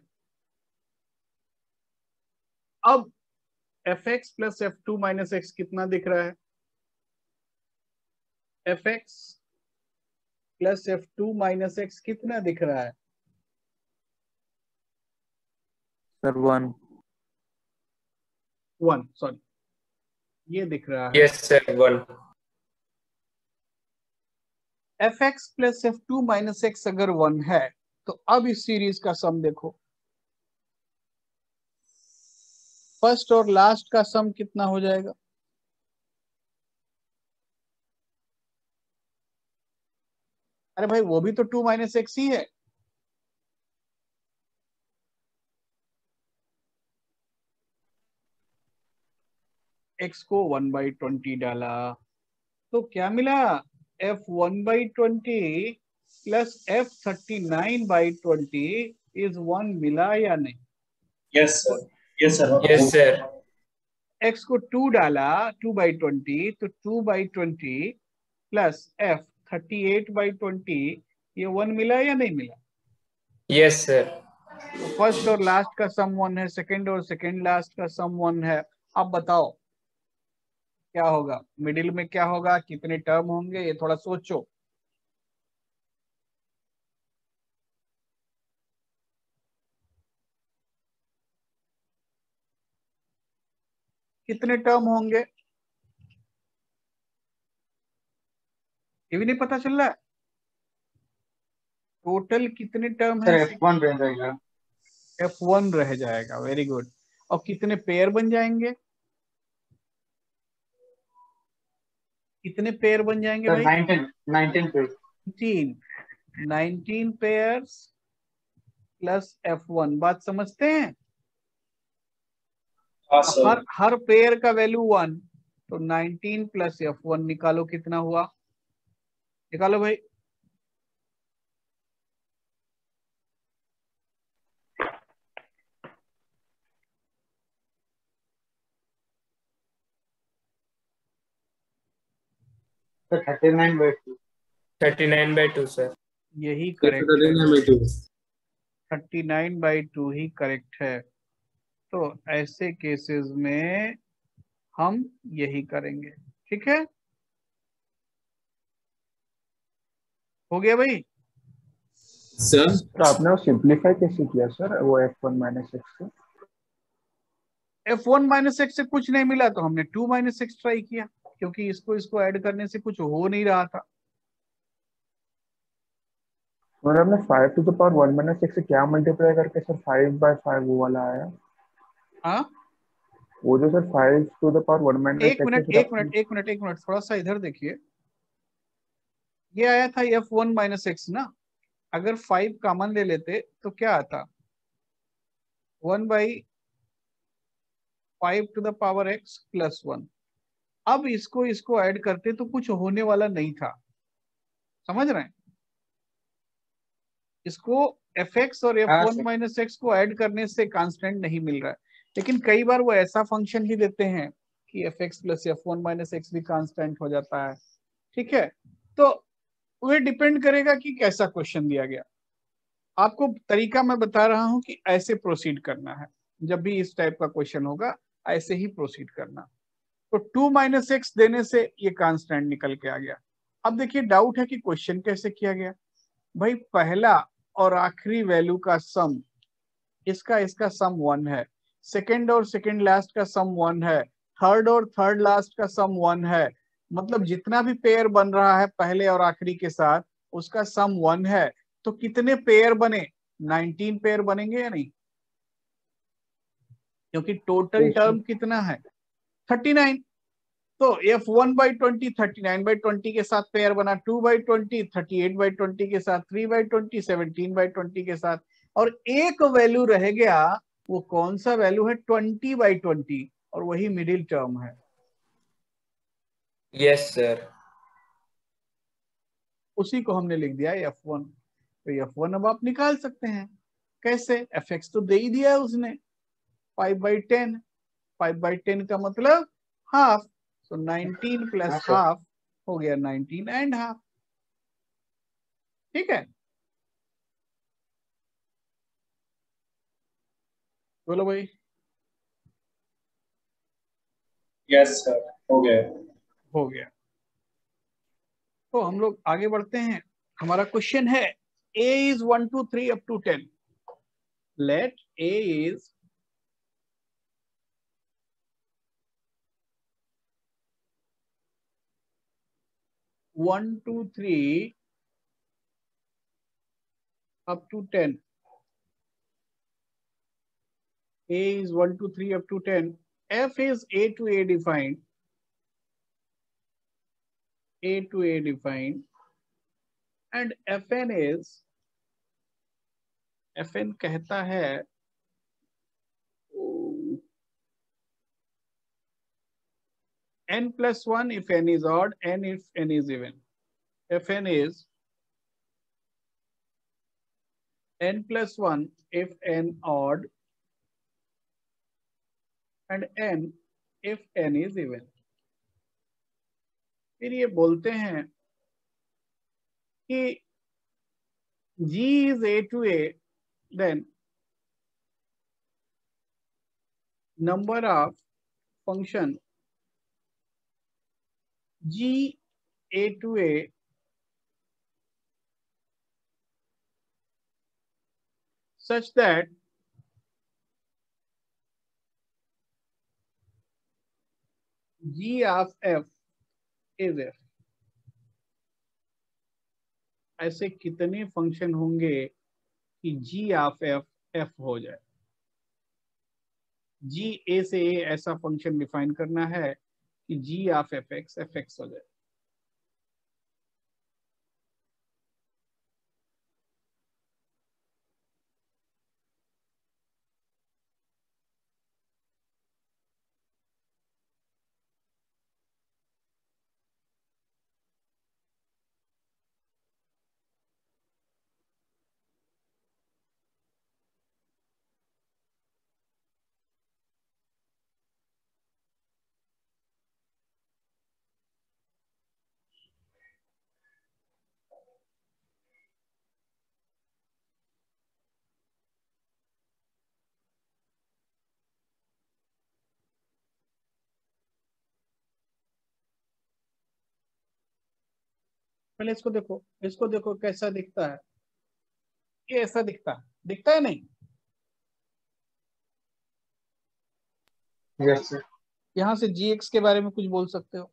अब fx plus f2 minus x कितना दिख रहा है? fx plus f2 minus x कितना दिख रहा है? सर 1। 1, सॉरी, ये दिख रहा है। Yes sir 1। fx plus f2 minus x अगर 1 है तो अब इस सीरीज का सम देखो, फर्स्ट और लास्ट का सम कितना हो जाएगा? अरे भाई वो भी तो 2 माइनस एक्स ही है। x को 1/20 डाला तो क्या मिला? f1/20 प्लस f39/20 इज 1 मिला या नहीं? Yes sir, yes sir. Yes sir. x को 2 डाला 2/20 तो 2/20 प्लस f38/20, ये 1 मिला या नहीं मिला? Yes sir. तो फर्स्ट और लास्ट का सम 1 है, सेकंड और सेकंड लास्ट का सम 1 है। अब बताओ क्या होगा, मिडिल में क्या होगा, कितने टर्म होंगे, ये थोड़ा सोचो। कितने टर्म होंगे ये भी नहीं पता चल रहा है। टोटल कितने टर्म है? सर F1 रह जाएगा। F1 रह जाएगा, वेरी गुड। और कितने पेयर बन जाएंगे? कितने पेयर बन जाएंगे सर भाई? 19 पे। 19 पेयर्स प्लस F1, बात समझते हैं? हर पेयर का वैल्यू 1, तो 19 प्लस F1 निकालो कितना हुआ, निकालो भाई। सर 39/2। 39/2 सर। यही करेक्ट है, 39/2 ही करेक्ट है। तो ऐसे केसेस में हम यही करेंगे। ठीक है, हो गया भाई। सर तो आपने वो सिंप्लीफाई कैसे किया सर, वो f1 माइनस एक्स को? F1 माइनस एक्स से कुछ नहीं मिला तो हमने 2 माइनस एक्स ट्राई किया, क्योंकि इसको ऐड करने से कुछ हो नहीं रहा था। और आपने 5 to the power 1 minus x से क्या मल्टीप्लाई करके सर 5/5 वो वाला आया? हाँ, वो जो sir 5 to the power 1 minus एक एक्स मिनट है एक मिनट एक मिनट एक मिनट, थोड़ा सा इधर देखिए। ये आया था F1 माइनस एक्स ना, अगर 5 कॉमन ले लेते तो क्या आता? 1/5 to the power x plus 1। अब इसको ऐड करते तो कुछ होने वाला नहीं था, समझ रहे हैं? इसको fx और f1 माइनस एक्स को ऐड करने से कांस्टेंट नहीं मिल रहा है, लेकिन कई बार वो ऐसा फंक्शन ही देते हैं कि fx plus f1 minus x भी कांस्टेंट हो जाता है। ठीक है, तो वो डिपेंड करेगा कि कैसा क्वेश्चन दिया गया। आपको तरीका मैं बता रहा हूं कि ऐसे प्रोसीड करना है, जब भी इस टाइप का क्वेश्चन होगा ऐसे ही प्रोसीड करना। तो 2 माइनस एक्स देने से ये कांस्टेंट निकल के आ गया। अब देखिए डाउट है कि क्वेश्चन कैसे किया गया। भाई पहला और आखिरी वैल्यू का सम, इसका सम 1 है, सेकंड और सेकंड लास्ट का सम 1 है, थर्ड और थर्ड लास्ट का सम 1 है, मतलब जितना भी पेयर बन रहा है पहले और आखिरी के साथ उसका सम 1 है। तो कितने पेयर बने? 19 पेयर बनेंगे या नहीं? क्योंकि टोटल टर्म कितना है? 39। तो f1/20 39/20 के साथ पेयर बना, 2/20 38/20 के साथ, 3/20 17/20 के साथ, और एक वैल्यू रह गया। वो कौन सा वैल्यू है? 20/20, और वही मिडिल टर्म है। Yes sir. उसी को हमने लिख दिया f1। तो f1 अब आप निकाल सकते हैं। कैसे? fx तो दे ही दिया है उसने, 5/10। 5/10 का मतलब हाफ, तो 19 प्लस हाफ हो गया 19 एंड हाफ। ठीक है, बोलो भाई। यस सर, हो गया। हो गया। तो हम लोग आगे बढ़ते हैं। हमारा क्वेश्चन है a is 1 2 3 up to 10। let a is 1 2 3 up to 10। a is 1 2 3 up to 10। f is a to a defined, a to a defined, and fn is, fn कहता है n plus 1 if n is odd, n if n is even। fn is n plus 1 if n odd and n if n is even। फिर ये बोलते हैं कि g is a to a, then number of function g a to a such that g of f is f। ऐसे कितने function होंगे कि g of f f हो जाए? g a से a ऐसा फंक्शन डिफाइन करना है कि g ऑफ fx fx हो जाए। पहले इसको देखो, इसको देखो कैसा दिखता है। ये ऐसा दिखता है नहीं? Yes sir. यहां से gx के बारे में कुछ बोल सकते हो?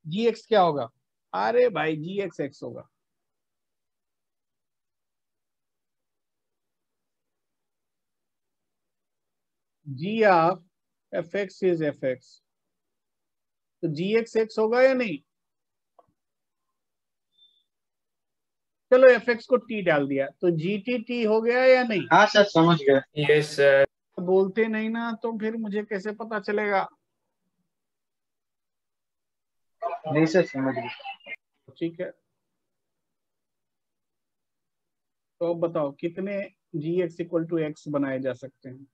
gx क्या होगा? अरे भाई gx x होगा। g of fx is fx, तो gx x होगा या नहीं? चलो fx को t डाल दिया तो gt t हो गया या नहीं? हाँ सर, समझ गया। Yes sir. बोलते नहीं ना तो फिर मुझे कैसे पता चलेगा? नहीं सर, समझ गए। ठीक है, तो अब बताओ कितने जी एक्स इक्वल टू एक्स बनाए जा सकते हैं?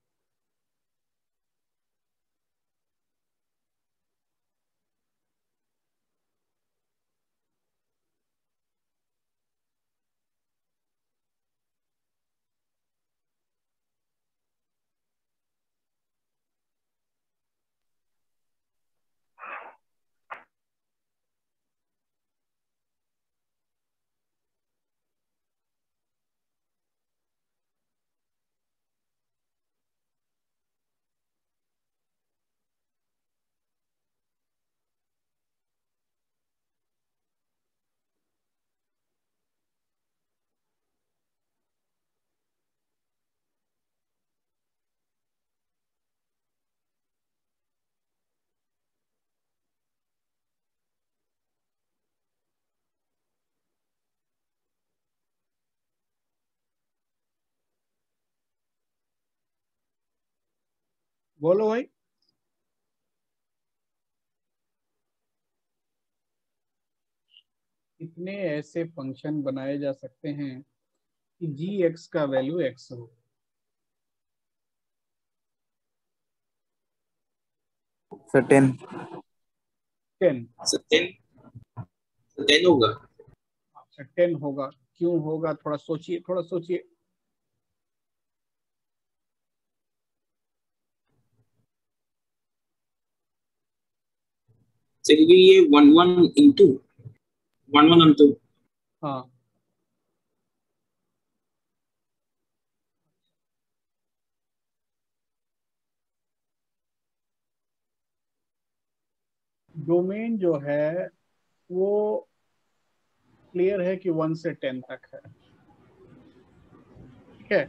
बोलो भाई। कितने ऐसे फंक्शन बनाए जा सकते हैं कि जी एक्स का वैल्यू एक्स हो? सर 10। 10। सर 10 होगा। अच्छा 10 होगा, क्यों होगा? थोड़ा सोचिए, थोड़ा सोचिए। सर क्योंकि ये 1 1 इंटू हाँ, डोमेन जो है वो क्लियर है कि 1 से 10 तक है, ठीक है।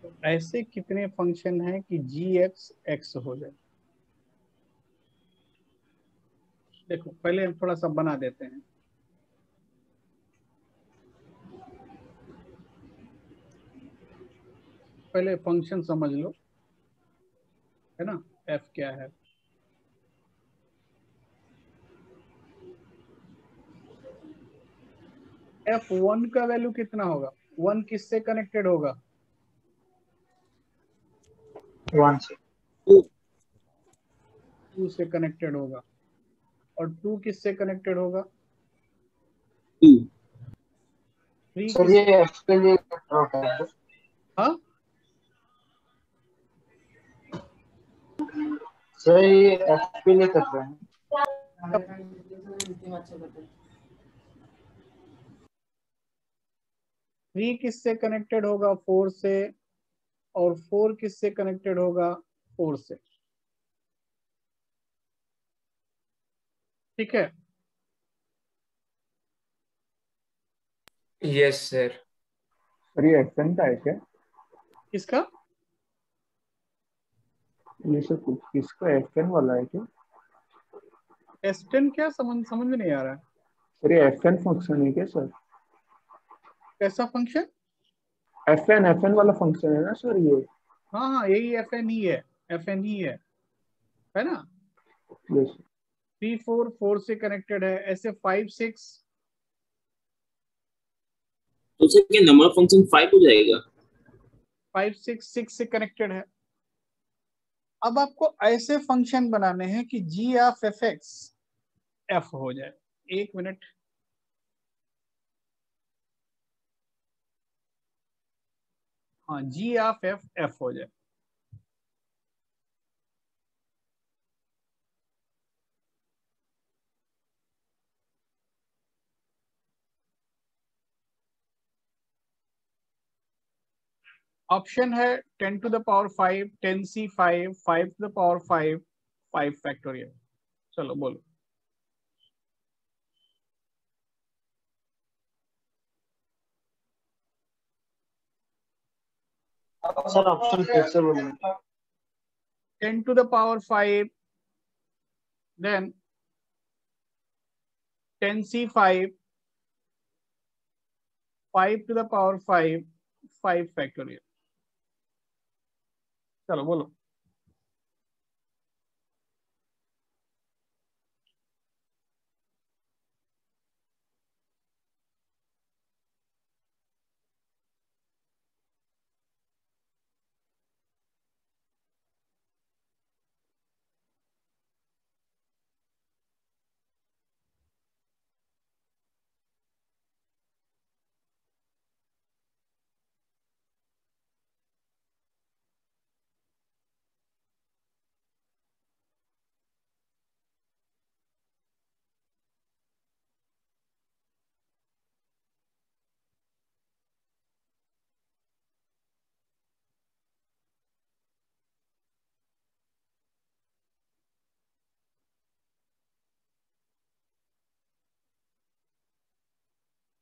तो ऐसे कितने फंक्शन हैं कि जी एक्स एक्स हो जाए? देखो पहले हम थोड़ा सा बना देते हैं। पहले फंक्शन समझ लो, है ना। एफ क्या है? F1 का वैल्यू कितना होगा? 1 किससे कनेक्टेड होगा? 1 से 2 से कनेक्टेड होगा। और 2 किससे कनेक्टेड होगा? 3 सर, किस? ये एफ के लिए ड्रॉ करेंगे। हाँ, सर ये एफ के लिए कर रहे हैं। 3 किससे कनेक्टेड होगा? 4 से। और 4 किससे कनेक्टेड होगा? 4 से, ठीक है। Yes, sir. सर ये FN का है क्या? किसका? ये सर कुछ किसका FN वाला है क्या? S10 क्या? समझ में नहीं आ रहा है। सर ये FN फंक्शन है क्या सर? कैसा फंक्शन? FN वाला फंक्शन है ना सर ये? हाँ हाँ, यही FN ही है। FN ही है ना। यस। 3 4 4 से कनेक्टेड है, ऐसे 5 6। तो सर क्या नंबर ऑफ फंक्शन 5 हो जाएगा? 5 6 6 से कनेक्टेड है। अब आपको ऐसे फंक्शन बनाने हैं कि जी ऑफ एफ एक्स एफ हो जाए। एक मिनट, हाँ, जी ऑफ एफ एफ हो जाए। ऑप्शन है 10 to the power 5, 10C5, 5 to the power 5, 5 factorial. चलो बोलो। सर ऑप्शन फिर से बोलिए। 10 to the power 5, then 10C5, 5 to the power 5, 5 factorial। चलो बोलो।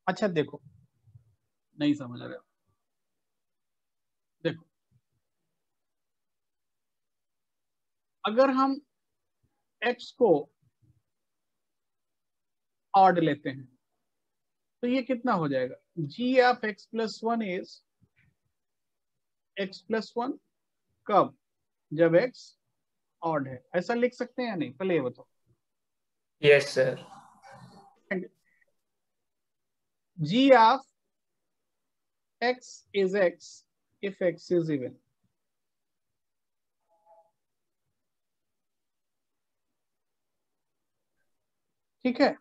अच्छा देखो, नहीं समझ रहे हो, देखो अगर हम x को ऑड लेते हैं तो ये कितना हो जाएगा? g of x plus 1 is x plus 1 कब? जब x ऑड है। ऐसा लिख सकते हैं या नहीं? पहले ये बताओ। Yes sir. g of x is x if x is even। ठीक है?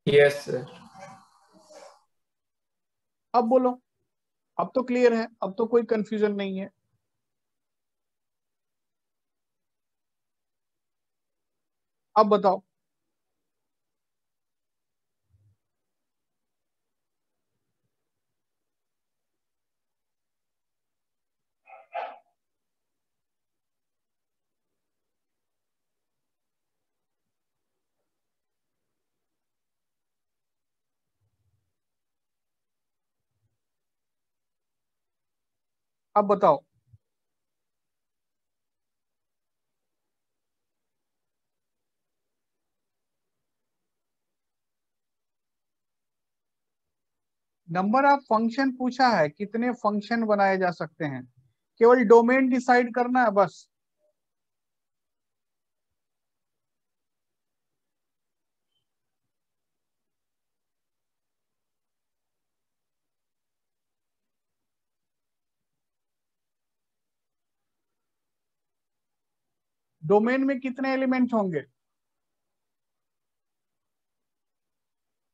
Yes sir. अब बोलो, अब तो क्लियर है, अब तो कोई कंफ्यूजन नहीं है। अब बताओ। अब बताओ। नंबर ऑफ फंक्शन पूछा है, कितने फंक्शन बनाए जा सकते हैं, केवल डोमेन डिसाइड करना है बस। डोमेन में कितने एलिमेंट होंगे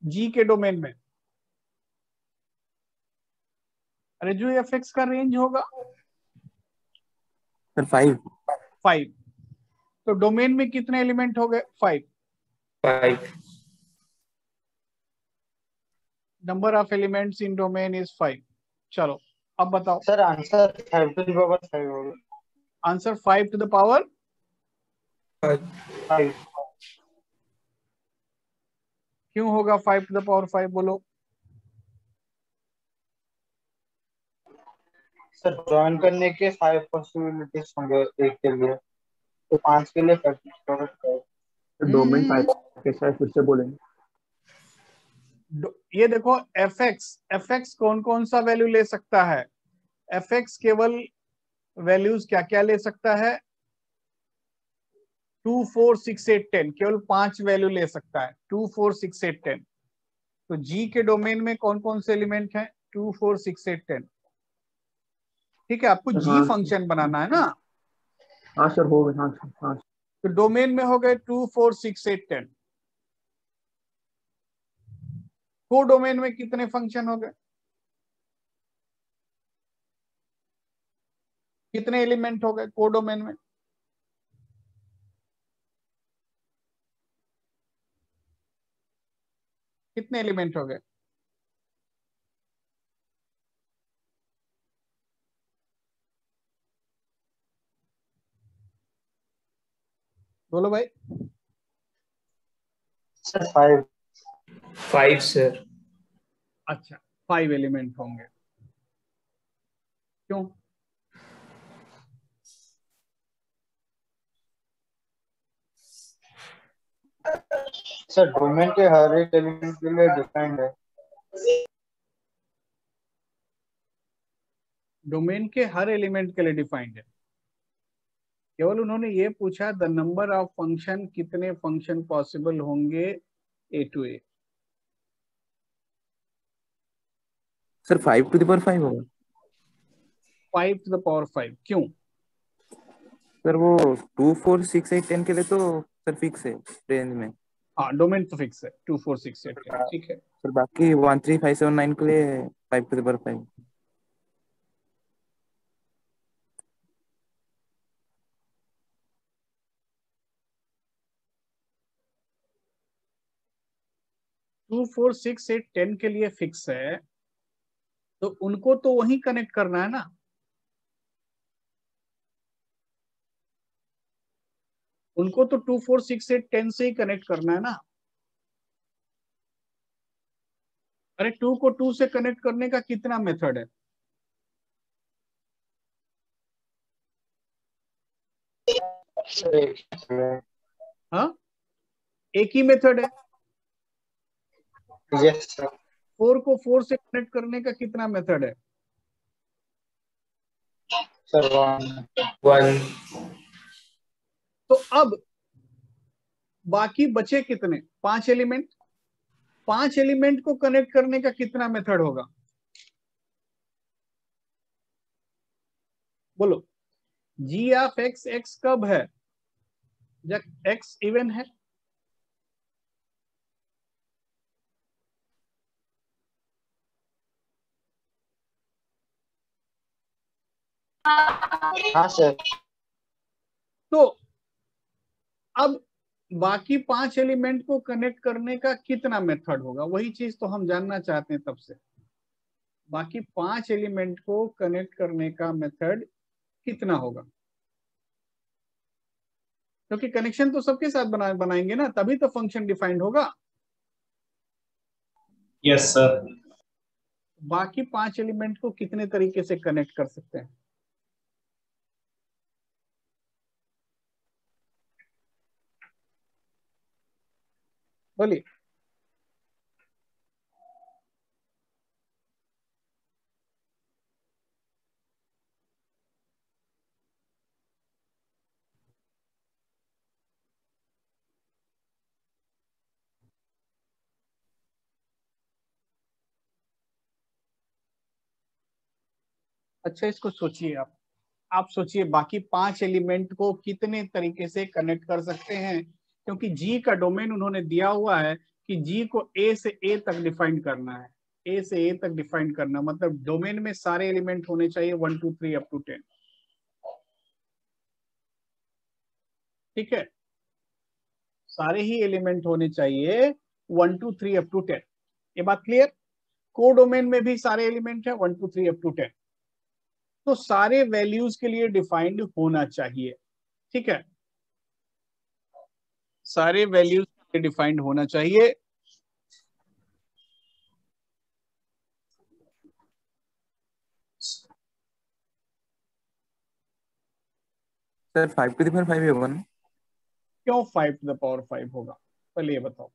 जी के डोमेन में? अरे जो एफ एक्स का रेंज होगा सर 5। 5। तो डोमेन में कितने एलिमेंट हो गए? 5। 5। Number of elements in domain is 5। चलो अब बताओ। Sir answer 5 to the power 5 होगा। Answer 5 to the power 5। क्यों होगा 5 to the power 5? बोलो। सर ज्वाइन करने के 5 पॉसिबिलिटीज होंगे एक के लिए, तो 5 के लिए 5 to the power 5। डोमेन 5 कैसा है फिर से बोलेंगे? ये देखो एफ एक्स कौन कौन सा वैल्यू ले सकता है? एफ एक्स केवल वैल्यूज क्या क्या ले सकता है? 2 4 6 8 10, केवल 5 वैल्यू ले सकता है। 2 4 6 8 10। तो जी के डोमेन में कौन कौन से एलिमेंट हैं? 2 4 6 8 10। ठीक है, आपको जी हाँ फंक्शन बनाना है ना। हाँ सर हो गए। हाँ सर हाँ। तो डोमेन में हो गए 2 4 6 8 10। को डोमेन में कितने फंक्शन हो गए? कितने एलिमेंट हो गए को डोमेन में? कितने एलिमेंट हो गए? बोलो भाई। सर 5। 5 सर। अच्छा 5 एलिमेंट होंगे। क्यों? सर डोमेन के हर एक एलिमेंट के लिए डिफाइंड है। डोमेन के हर एलिमेंट के लिए डिफाइंड है। केवल उन्होंने ये पूछा द नंबर ऑफ फंक्शन, कितने फंक्शन पॉसिबल होंगे A to A. Sir 5 to the power 5 होगा 5 to the power 5 क्यों? सर। वो 2 4 6 8 10 के लिए तो सर फिक्स है रेंज में। हाँ डोमेन तो फिक्स है 2 4 6 8 10, ठीक है। सर बाकी 1 3 5 7 9 के लिए 5 to the power 5। 2 4 6 8 10 के लिए फिक्स है, तो उनको तो वही कनेक्ट करना है ना। उनको तो 2 4 6 8 10 से ही कनेक्ट करना है ना। अरे 2 को 2 से कनेक्ट करने का कितना मेथड है? हाँ एक ही मेथड है। Yes sir. 4 को 4 से कनेक्ट करने का कितना मेथड है? सर 1। तो अब बाकी बचे कितने? 5 एलिमेंट। 5 एलिमेंट को कनेक्ट करने का कितना मेथड होगा? बोलो। जी ऑफ एक्स, एक्स कब है? जब एक्स इवन है। हाँ सर। तो अब बाकी 5 एलिमेंट को कनेक्ट करने का कितना मेथड होगा? वही चीज तो हम जानना चाहते हैं तब से। बाकी 5 एलिमेंट को कनेक्ट करने का मेथड कितना होगा? क्योंकि कनेक्शन तो सबके साथ बनाएंगे ना, तभी तो फंक्शन डिफाइंड होगा। Yes sir. बाकी 5 एलिमेंट को कितने तरीके से कनेक्ट कर सकते हैं? बोलिए। अच्छा इसको सोचिए आप सोचिए बाकी 5 एलिमेंट को कितने तरीके से कनेक्ट कर सकते हैं, क्योंकि जी का डोमेन उन्होंने दिया हुआ है कि जी को ए से ए तक डिफाइन करना है। ए से ए तक डिफाइन करना मतलब डोमेन में सारे एलिमेंट होने चाहिए 1 2 3 अप टू 10। ठीक है, सारे ही एलिमेंट होने चाहिए 1 2 3 अप टू 10। ये बात क्लियर? को डोमेन में भी सारे एलिमेंट है 1 2 3 अप टू 10, तो सारे वैल्यूज के लिए डिफाइंड होना चाहिए। ठीक है, सारे वैल्यूज के लिए डिफाइंड होना चाहिए। सर 5 to the power 5 होगा ना? क्यों 5 to the power 5 होगा? पहले ये बताओ।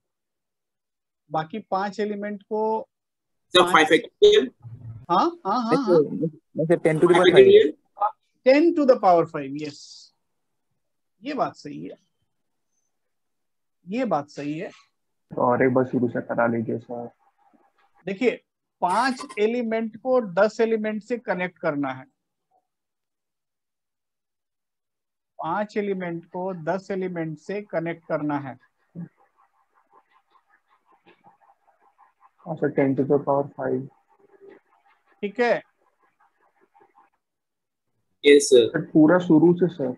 बाकी 5 एलिमेंट को सर 5 फैक्टोरियल। हाँ हाँ हाँ हाँ 10 to the power 5। 10 to the power 5, yes, ये बात सही है, ये बात सही है। और एक बार शुरू से करा लीजिए सर। देखिए 5 एलिमेंट को 10 एलिमेंट से कनेक्ट करना है। 5 एलिमेंट को 10 एलिमेंट से कनेक्ट करना है। Sir 10 to the power 5। ठीक है, यस सर। पूरा शुरू से सर।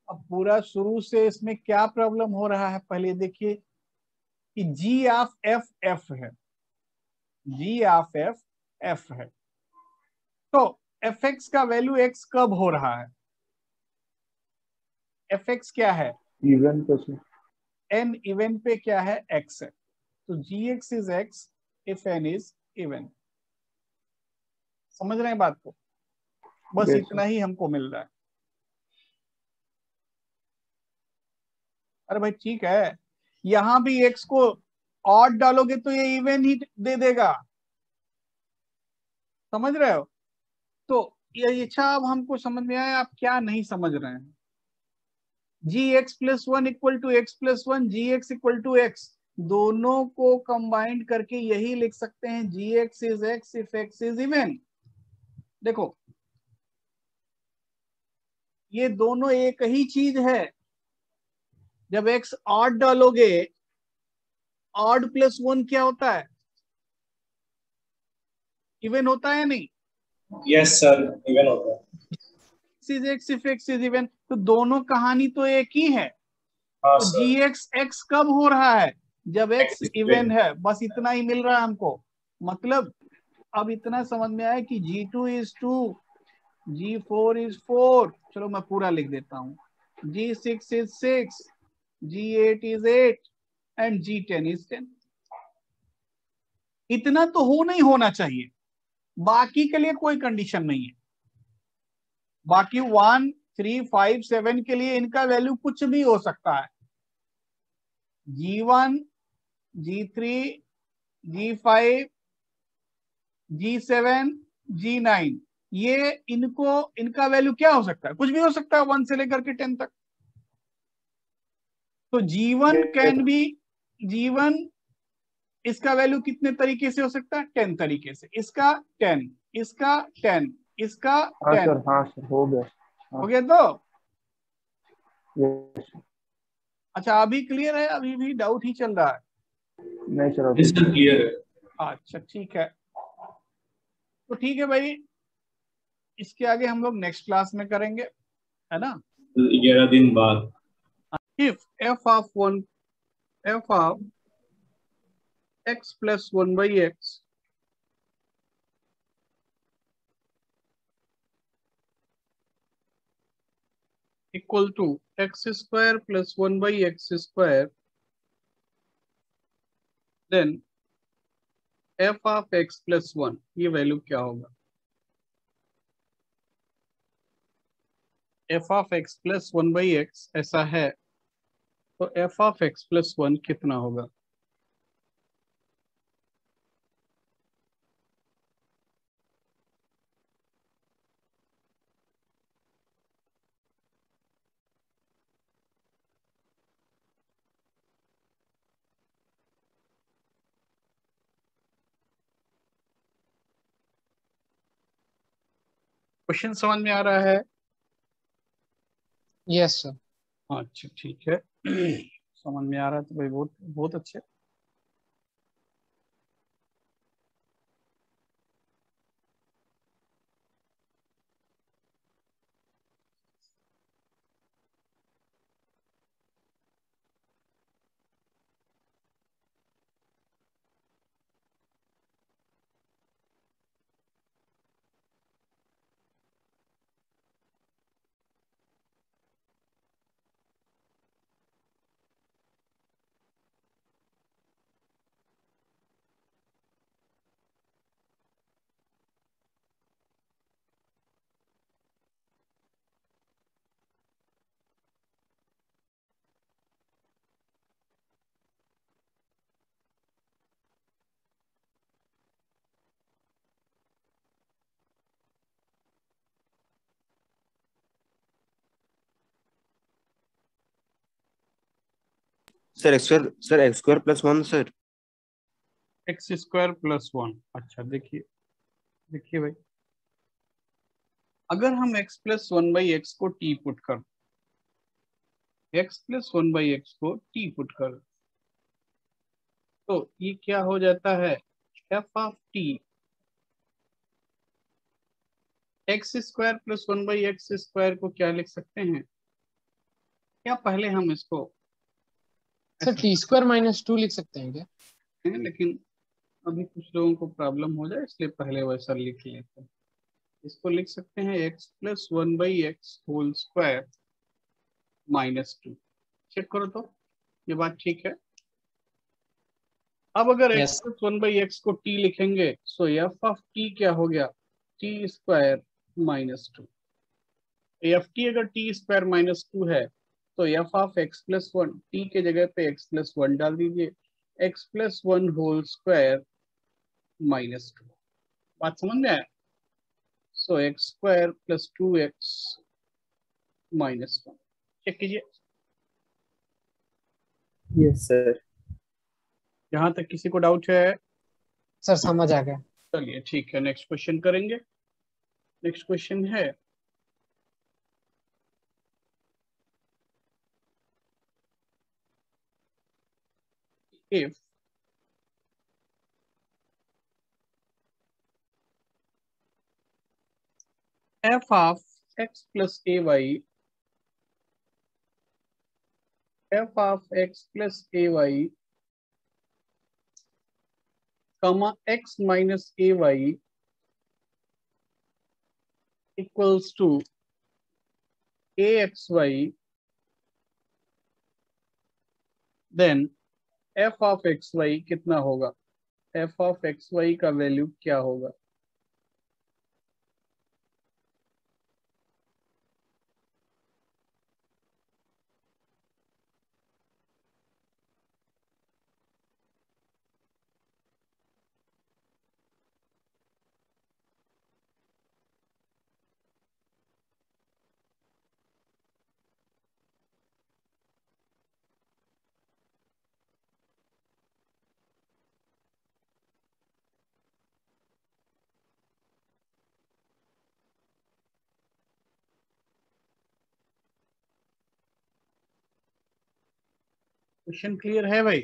अब पूरा शुरू से इसमें क्या प्रॉब्लम हो रहा है? पहले देखिए कि जी ऑफ एफ एफ है, जी ऑफ एफ एफ है, तो एफ एक्स का वैल्यू एक्स कब हो रहा है? एफ एक्स क्या है? इवन पे सर। एन इवन पे क्या है? एक्स है, तो g x is x if n is even. समझ रहे हैं बात को? बस Yes, इतना ही हमको मिल रहा है। अरे भाई ठीक है, यहां भी x को ऑड डालोगे तो ये इवन ही दे देगा, समझ रहे हो? तो ये अच्छा, अब हमको समझ में आया आप क्या नहीं समझ रहे हैं। gx+1 equal to x+1, gx equal to x, दोनों को कंबाइंड करके यही लिख सकते हैं gx is x if x is even. देखो ये दोनों एक ही चीज है। जब x ऑड डालोगे, ऑड प्लस 1 क्या होता है? इवन होता है या नहीं? यस सर, इवन होता है। x if x is even, तो दोनों कहानी तो एक ही है। हाँ तो सर, gx x कब हो रहा है? जब x X is even even। है। बस इतना ही मिल रहा है हमको। मतलब अब इतना समझ में आया कि g2 is 2, g4 is 4, चलो मैं पूरा लिख देता हूँ, g6 is 6, g8 is 8 and g10 is 10। इतना तो हो नहीं होना चाहिए, बाकी के लिए कोई कंडीशन नहीं है। बाकी 1, 3, 5, 7 के लिए इनका वैल्यू कुछ भी हो सकता है। G1, G3, G5, G7, G9, ये इनका वैल्यू क्या हो सकता है? कुछ भी हो सकता है 1 से लेकर के 10 तक। तो G1 कैन बी, G1 इसका वैल्यू कितने तरीके से हो सकता है? 10 तरीके से। इसका 10, इसका 10, इसका हाँ 10। सर, हाँ सर, हो गया। हो गया तो? यस अच्छा अभी क्लियर है? अभी भी डाउट ही चल रहा है? नहीं सर, अभी क्लियर है। अच्छा ठीक है, तो ठीक है भाई, इसके आगे हम लोग नेक्स्ट क्लास में करेंगे, है ना? 11 दिन बाद। If f of x plus 1 by x equal to x square plus 1 by x square, then f of x plus 1, ये वैल्यू क्या होगा? f of x plus 1 by x ऐसा है, तो f of x plus 1 कितना होगा? Question समझ में आ रहा है? Yes sir. अच्छा ठीक है, समझ में आ रहा है तो भाई बहुत बहुत अच्छे। Sir x square plus 1 sir. X square plus 1, अच्छा देखिए देखिए भाई, अगर हम x प्लस 1 बाई एक्स को t पुट कर, x प्लस 1 बाई एक्स को t पुट कर, तो ये क्या हो जाता है? f of t x square plus 1 by x square को क्या लिख सकते हैं? क्या पहले हम इसको सर टी स्क्वायर माइनस 2 लिख सकते हैं क्या? हैं, लेकिन अभी कुछ लोगों को प्रॉब्लम हो जाए इसलिए पहले वैसा लिख लेते हैं। इसको लिख सकते हैं x plus 1 by x whole square minus 2। Check करो तो ये बात ठीक है। अब अगर x प्लस 1 बाई एक्स को t लिखेंगे तो f ऑफ t क्या हो गया? T square minus 2। F t अगर टी स्क्वायर माइनस 2 है तो f of x plus 1, t के जगह पे एक्स प्लस 1 डाल दीजिए, x plus 1 whole square minus 2। बात समझ में आया? So x square plus 2x minus 1। Check कीजिए। Yes sir. यहाँ तक किसी को डाउट है? सर समझ आ गया। चलिए ठीक है, नेक्स्ट क्वेश्चन करेंगे। नेक्स्ट क्वेश्चन है if f of x plus ay, f of x plus ay comma x minus ay equals to axy, then f of xy कितना होगा? f of xy का वैल्यू क्या होगा? क्वेश्चन क्लियर है भाई?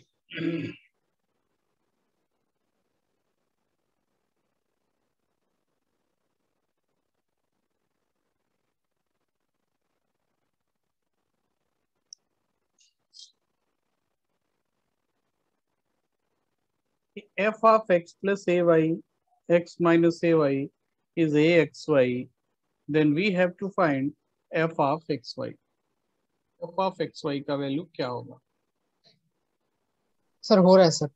f of x plus ay, x minus ay is axy, then we have to find f of xy. f of xy का value क्या होगा? सर हो रहा है sir.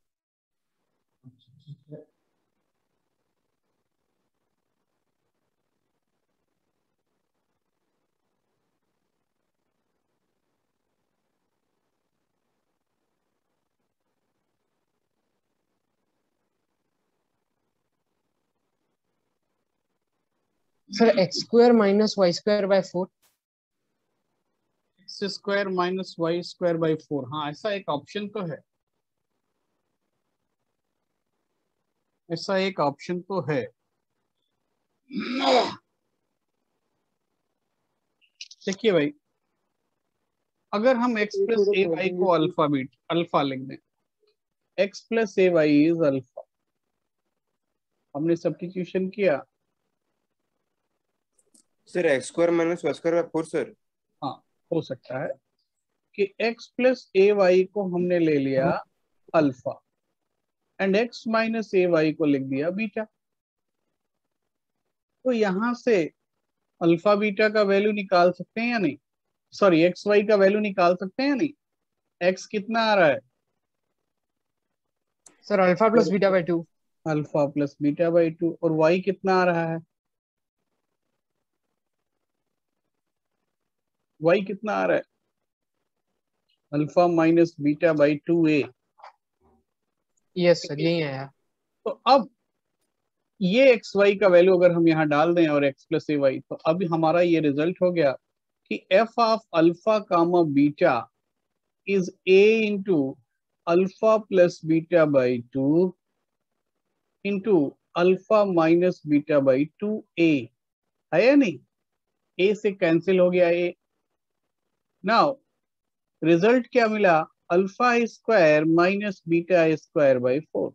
Sir x square minus y square by 4। X square minus y square by 4। हाँ, ऐसा एक option तो है, ऐसा एक ऑप्शन तो है। देखिए भाई, अगर हम x प्लस ए वाई को अल्फा लिख दें, x plus a y is alpha. हमने सब्स्टिट्यूशन किया sir x square minus y square by 4 sir. हाँ, हो सकता है कि x प्लस ए वाई को हमने ले लिया alpha and x minus a y को लिख दिया बीटा। तो यहां से अल्फा बीटा का वैल्यू निकाल सकते हैं या नहीं? सॉरी, एक्स वाई का वैल्यू निकाल सकते हैं या नहीं? x कितना आ रहा है? Sir alpha plus beta by 2। Alpha plus beta by 2। और y कितना आ रहा है? y कितना आ रहा है? Alpha minus beta by 2a। Yes sir, यही आया। तो अब ये एक्स वाई का वैल्यू अगर हम यहाँ डाल दें और एक्स प्लस ए वाई, तो अब हमारा ये रिजल्ट हो गया कि f of alpha comma beta is a into alpha plus beta by 2 into alpha minus beta by 2a। है या नहीं? ए से कैंसिल हो गया ए। नाउ रिजल्ट क्या मिला? Alpha square minus beta square by 4।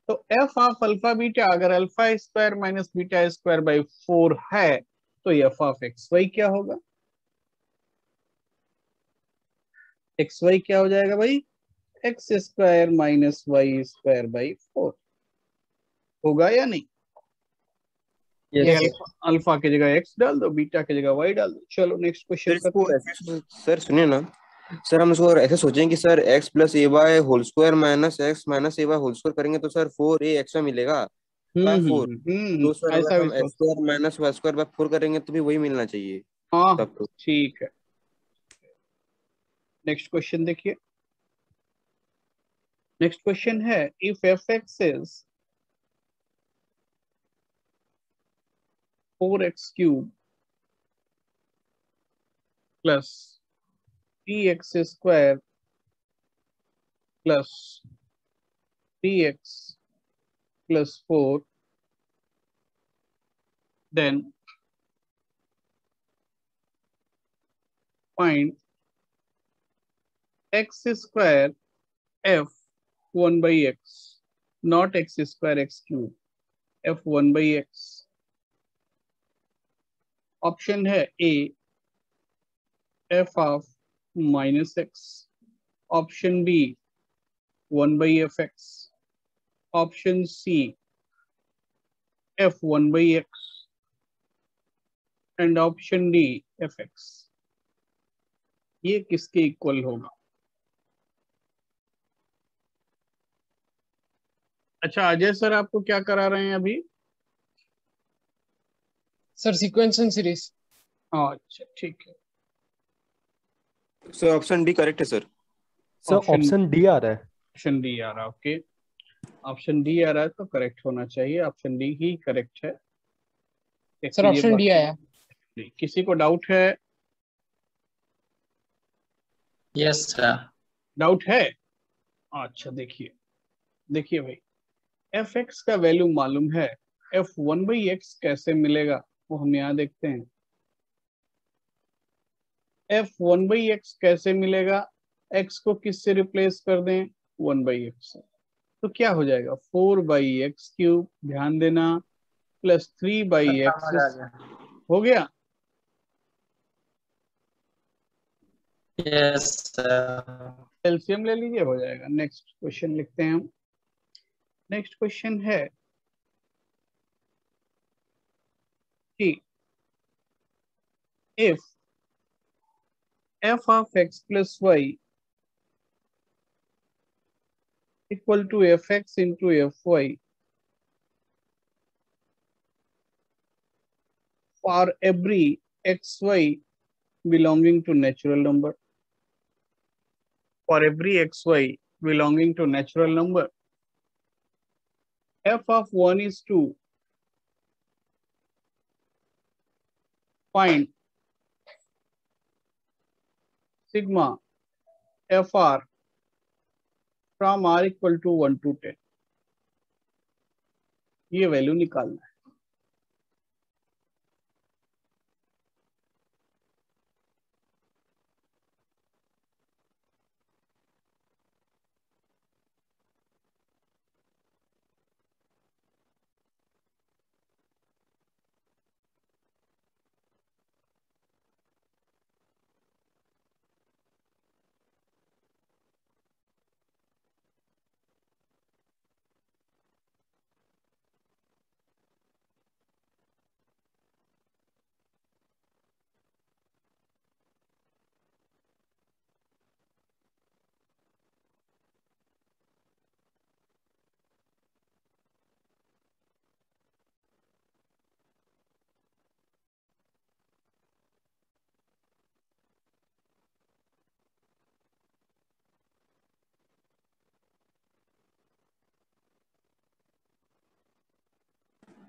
तो एफ ऑफ अल्फा बीटा अगर alpha square minus beta square by 4 है तो एफ ऑफ एक्स वाई क्या होगा? एक्स वाई क्या हो जाएगा भाई? X square minus y square by 4 होगा या नहीं? अल्फा की जगह एक्स डाल दो, बीटा की जगह वाई डाल दो। चलो नेक्स्ट क्वेश्चन। सर सुनिए ना सर, हम इसको ऐसे सोचें कि sir x plus a y whole square minus x minus a y whole square करेंगे तो सर 4a एक्स्ट्रा मिलेगा। बाय 4, तो सर ऐसा अगर भी हम एक्स सोच। Square minus y square by 4 करेंगे तो भी वही मिलना चाहिए हाँ तब तो। ठीक है। नेक्स्ट क्वेश्चन देखिए। नेक्स्ट क्वेश्चन है if F x is 4x³ plus 3x² plus 3x plus 4, then find x square f 1 by x, not x square x cube, f 1 by x. Option है A f of minus x, option B 1 by fx, option C f 1 by x and option D fx. ये किसके equal होगा? अच्छा Ajay sir आपको क्या करा रहे हैं अभी? Sir sequence and series. अच्छा ठीक है सर ऑप्शन डी करेक्ट है सर। सर ऑप्शन डी आ रहा है। ऑप्शन डी आ रहा है, ओके। ऑप्शन डी आ रहा है तो करेक्ट होना चाहिए, ऑप्शन डी ही करेक्ट है। सर ऑप्शन डी आया। किसी को डाउट है? Yes sir. डाउट है? अच्छा देखिए, देखिए भाई एफ एक्स का वैल्यू मालूम है, एफ 1 बाई एक्स कैसे मिलेगा वो हम यहाँ देखते हैं। एफ 1 बाई एक्स कैसे मिलेगा? एक्स को किससे रिप्लेस कर दें? 1 बाई एक्स से। तो क्या हो जाएगा 4 बाई एक्स क्यूब, ध्यान देना, प्लस 3 बाई एक्स हो गया। Yes sir. एलसीएम ले लीजिए, हो जाएगा। नेक्स्ट क्वेश्चन लिखते हैं हम। नेक्स्ट क्वेश्चन है कि if f of x plus y equal to fx into fy for every xy belonging to natural number, for every xy belonging to natural number, f of 1 is 2, find sigma fr from r equal to 1 to 10. ये value निकालना है।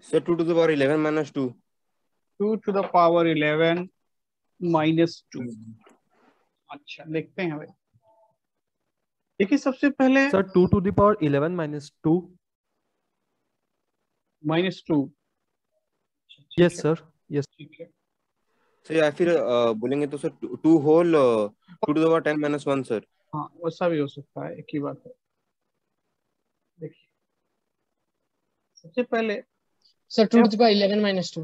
Sir 2 to the power 11 minus 2. 2 to the power 11 minus 2। अच्छा देखते हैं भाई। देखिए सबसे पहले sir 2 to the power 11 minus 2 minus 2। Yes sir, yes ठीक है सर या फिर बोलेंगे तो sir 2 whole 2 to the power 10 minus 1 sir. हाँ वैसा भी हो सकता है, एक ही बात है। देखिए सबसे पहले sir 2 to the power 11 minus 2।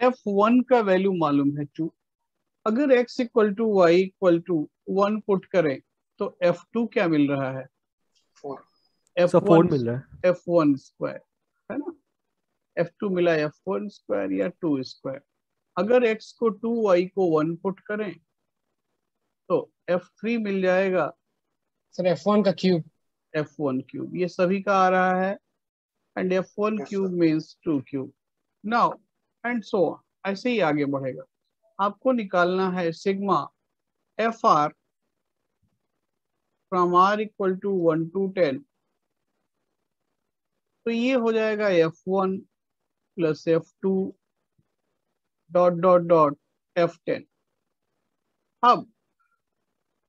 f1 का वैल्यू मालूम है 2। अगर x equal to y equal to 1 put करें तो f2 क्या मिल रहा है? 4 मिल रहा है। f1 स्क्वायर है ना, f2 मिला f1 स्क्वायर या 2 स्क्वायर। अगर x को 2 y को 1 पुट करें तो f3 मिल जाएगा सर f1 का क्यूब। f1 cube. ये सभी का आ रहा है and f1 cube means 2 cube. Now and so on, ऐसे ही आगे बढ़ेगा. आपको निकालना है sigma fr from r equal to 1 to 10. तो ये हो जाएगा f1 plus f2 dot dot dot f10. अब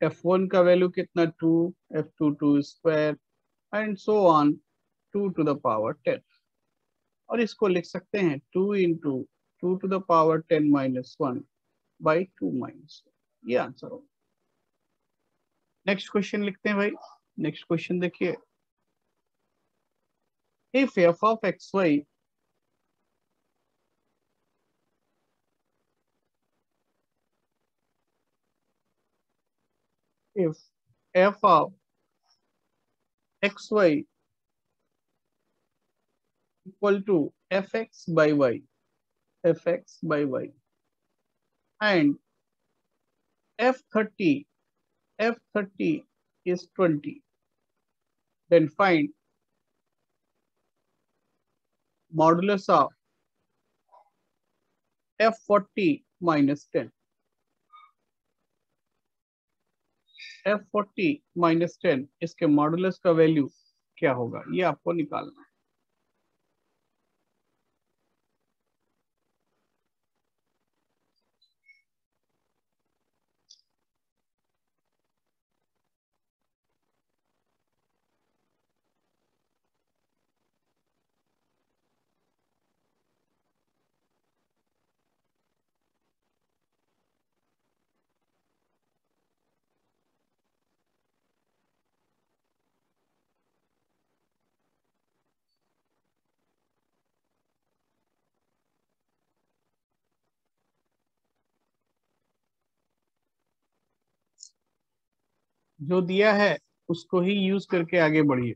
f1 का वैल्यू कितना 2, f2 2 square and so on 2 to the power 10. और इसको लिख सकते हैं 2 into 2 to the power 10 minus 1 by 2 minus 1. ये आंसर होगा. नेक्स्ट क्वेश्चन लिखते हैं भाई. नेक्स्ट क्वेश्चन देखिए. If f of xy if f of xy equal to fx by y and f30 is 20, then find modulus of f40 minus 10. f40 minus 10 इसके modulus का value क्या होगा, ये आपको निकालना है. जो दिया है उसको ही यूज करके आगे बढ़िए.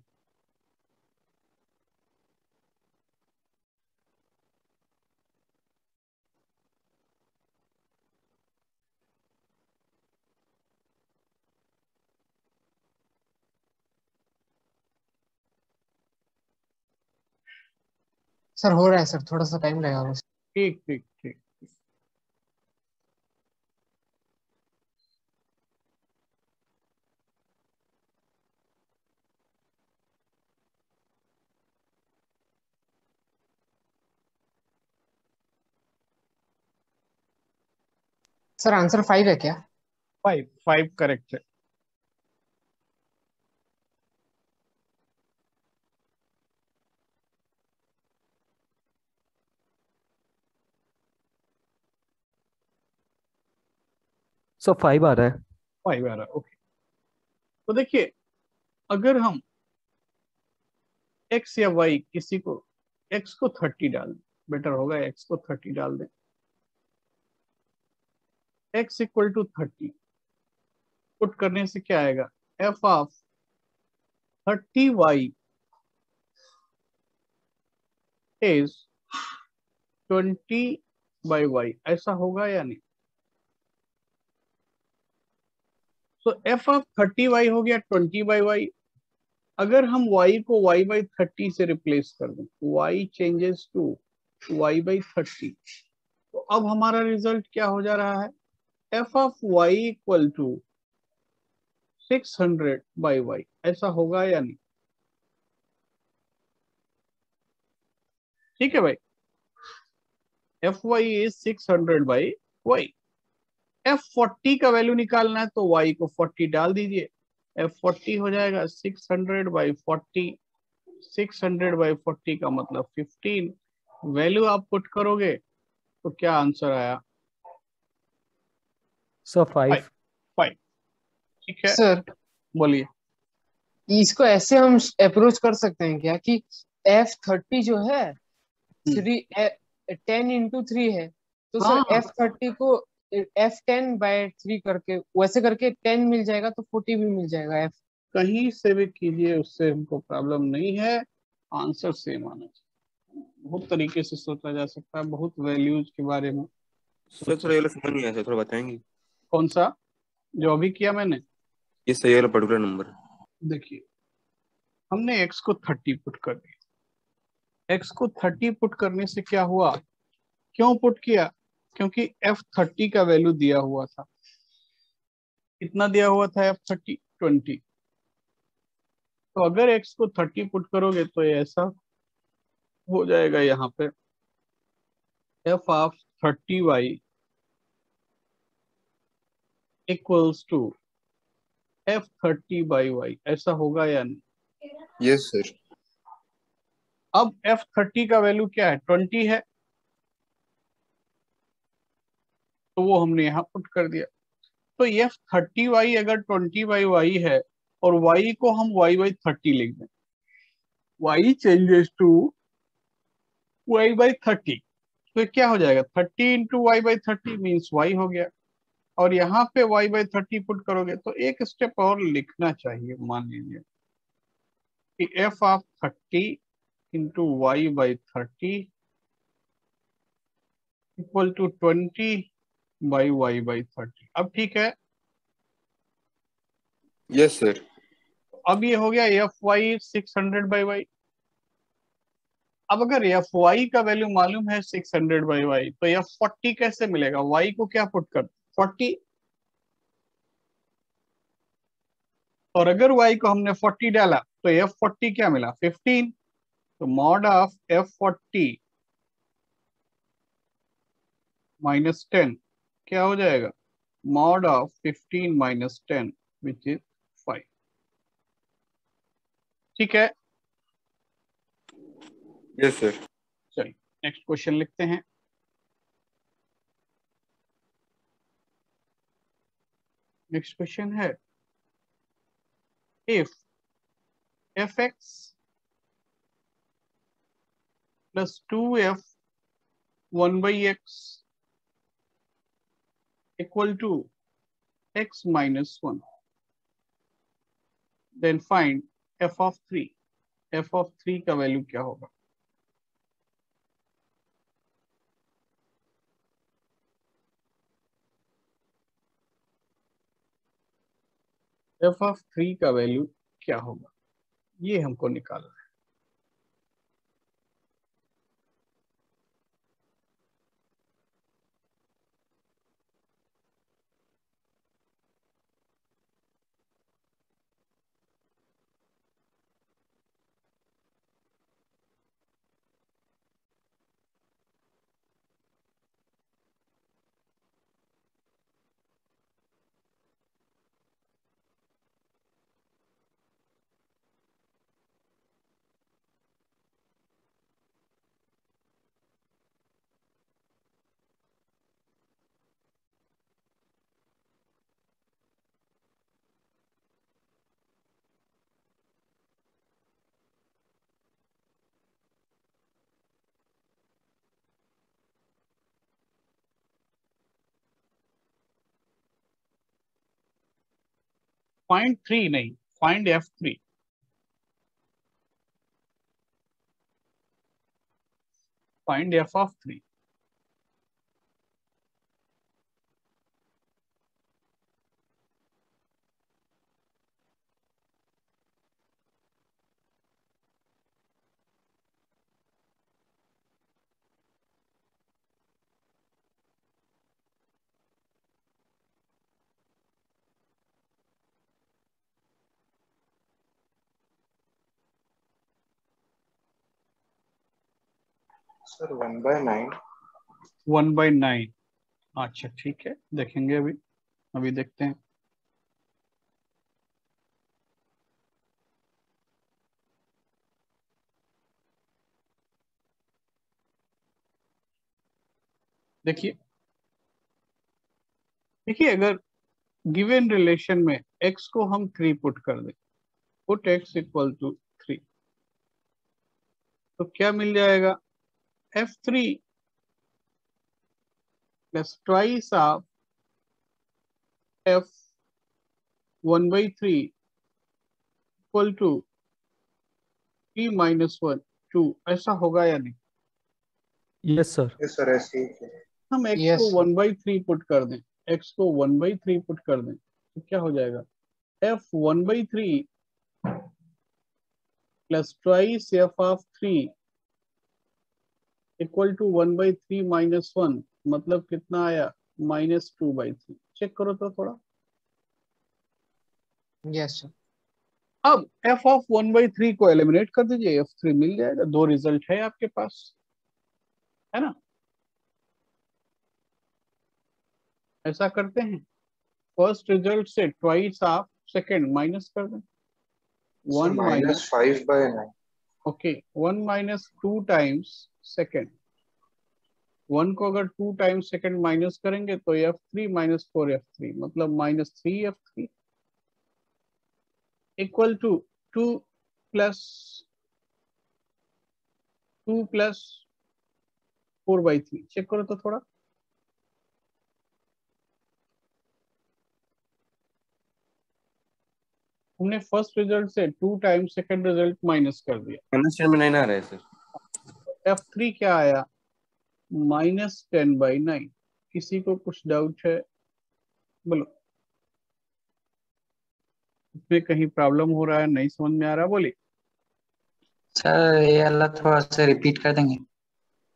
सर हो रहा है सर, थोड़ा सा टाइम लगेगा बस. ठीक ठीक ठीक. सर आंसर 5 है क्या? 5 करेक्ट है. सो 5 आ रहा है. 5 आ रहा है. ओके. तो देखिए अगर हम x या y किसी को x को 30 डाल दें, बेटर होगा x को 30 डाल दें. x इक्वल टू 30 पुट करने से क्या आएगा, f of 30y is 20 by y. ऐसा होगा या नहीं? तो f ऑफ 30y हो गया 20 बाई y. अगर हम y को y बाई 30 से रिप्लेस कर दें, y changes to y by 30, तो अब हमारा रिजल्ट क्या हो जा रहा है, f of y equal to 600 by y. ऐसा होगा या नहीं? ठीक है भाई. fy is 600 by y. f40 का वैल्यू निकालना है तो y को 40 डाल दीजिए. f40 हो जाएगा 600 बाई 40. 600 बाई 40 का मतलब 15. वैल्यू आप पुट करोगे तो क्या आंसर आया? सर 5. ठीक है सर बोलिए. इसको ऐसे हम अप्रोच कर सकते हैं क्या कि f30 जो है 10 into 3 है, तो सर f30 को f10 बाय 3 करके वैसे करके 10 मिल जाएगा तो 40 भी मिल जाएगा. f कहीं से भी कीजिए, उससे हमको प्रॉब्लम नहीं है. आंसर सेम आना चाहिए. बहुत तरीके से सोचा जा सकता है, बहुत वैल्यूज के बारे में. सर थोड़ा ये समझ नहीं आया, थोड़ा बताएंगे. कौन सा जो अभी किया मैंने? ये सही वाला पर्टिकुलर नंबर. देखिए हमने x को 30 पुट कर दिया, x को 30 पुट करने से क्या हुआ, क्यों पुट किया, क्योंकि f30 का वैल्यू दिया हुआ था। कितना दिया हुआ था f30? 20। तो अगर x को 30 पुट करोगे तो ये ऐसा हो जाएगा, यहाँ पे f of 30y equals to f30/y, ऐसा होगा या नहीं? Yes sir. अब f30 का वैल्यू क्या है, 20 है, तो वो हमने यहाँ पुट कर दिया। तो f30y अगर 20/y है और y को हम y/30 लिख दें, y चेंजेस टू y/30, तो क्या हो जाएगा, 30 इंटू y/30 मीन्स y हो गया। और यहाँ पे y/30 पुट करोगे तो एक स्टेप और लिखना चाहिए। मान लीजिए कि f of 30 into y/30 equal to 20/y/30। अब ठीक है, यस सर। अब ये हो गया fy 600/y। अब अगर fy का वैल्यू मालूम है 600/y, तो f40 कैसे मिलेगा, y को क्या पुट कर 40, और अगर y को हमने 40 डाला तो f40 क्या मिला 15। तो मॉड ऑफ f40 माइनस 10 क्या हो जाएगा, mod of 15 minus 10 which is 5। ठीक है, यस सर। चलिए नेक्स्ट क्वेश्चन लिखते हैं। नेक्स्ट क्वेश्चन है, if fx plus 2f 1/x equal to x minus 1, then find f of 3। f of 3 का वैल्यू क्या होगा? f ऑफ 3 का वैल्यू क्या होगा, ये हमको निकालना है। फाइंड 3 नहीं, find f3। Find f of 3। Sir 1/9। 1/9, अच्छा ठीक है, देखेंगे अभी, अभी देखते हैं। देखिए देखिए, अगर गिवन रिलेशन में x को हम 3 पुट कर दें, पुट x इक्वल टू 3, तो क्या मिल जाएगा, f3 plus twice of f 1/3 equal to 3 minus 1 2, ऐसा होगा या नहीं? Yes sir. यस सर, ऐसे ही है। हम x को 1/3 पुट कर दें, x को 1/3 पुट कर दें तो क्या हो जाएगा, f 1/3 plus twice f of 3 equal to 1/3 minus 1, मतलब कितना आया, -2/3। चेक करो तो थोड़ा। Yes sir. अब f ऑफ 1/3 को एलिमिनेट कर दीजिए, f3 मिल जाएगा। दो रिजल्ट है आपके पास, है ना। ऐसा करते हैं, फर्स्ट रिजल्ट से ट्वाइस ऑफ सेकंड माइनस कर दें। So 1 minus -5/9. Okay 1 minus 2 times second. 1 को अगर 2 टाइम्स सेकेंड माइनस करेंगे तो f3 माइनस 4f3, मतलब -3f3 equal to 2 plus 4/3। Check करो तो थोड़ा। हमने फर्स्ट रिजल्ट से 2 टाइम्स सेकेंड रिजल्ट माइनस कर दिया। अंडरस्टैंड में नहीं आ रहा है सर। f3 क्या आया, -10/9। किसी को कुछ डाउट है, बोलो। इसमें कहीं प्रॉब्लम हो रहा है, नहीं समझ में आ रहा, बोलिए। सर ये अल्लाह थोड़ा सा रिपीट कर देंगे।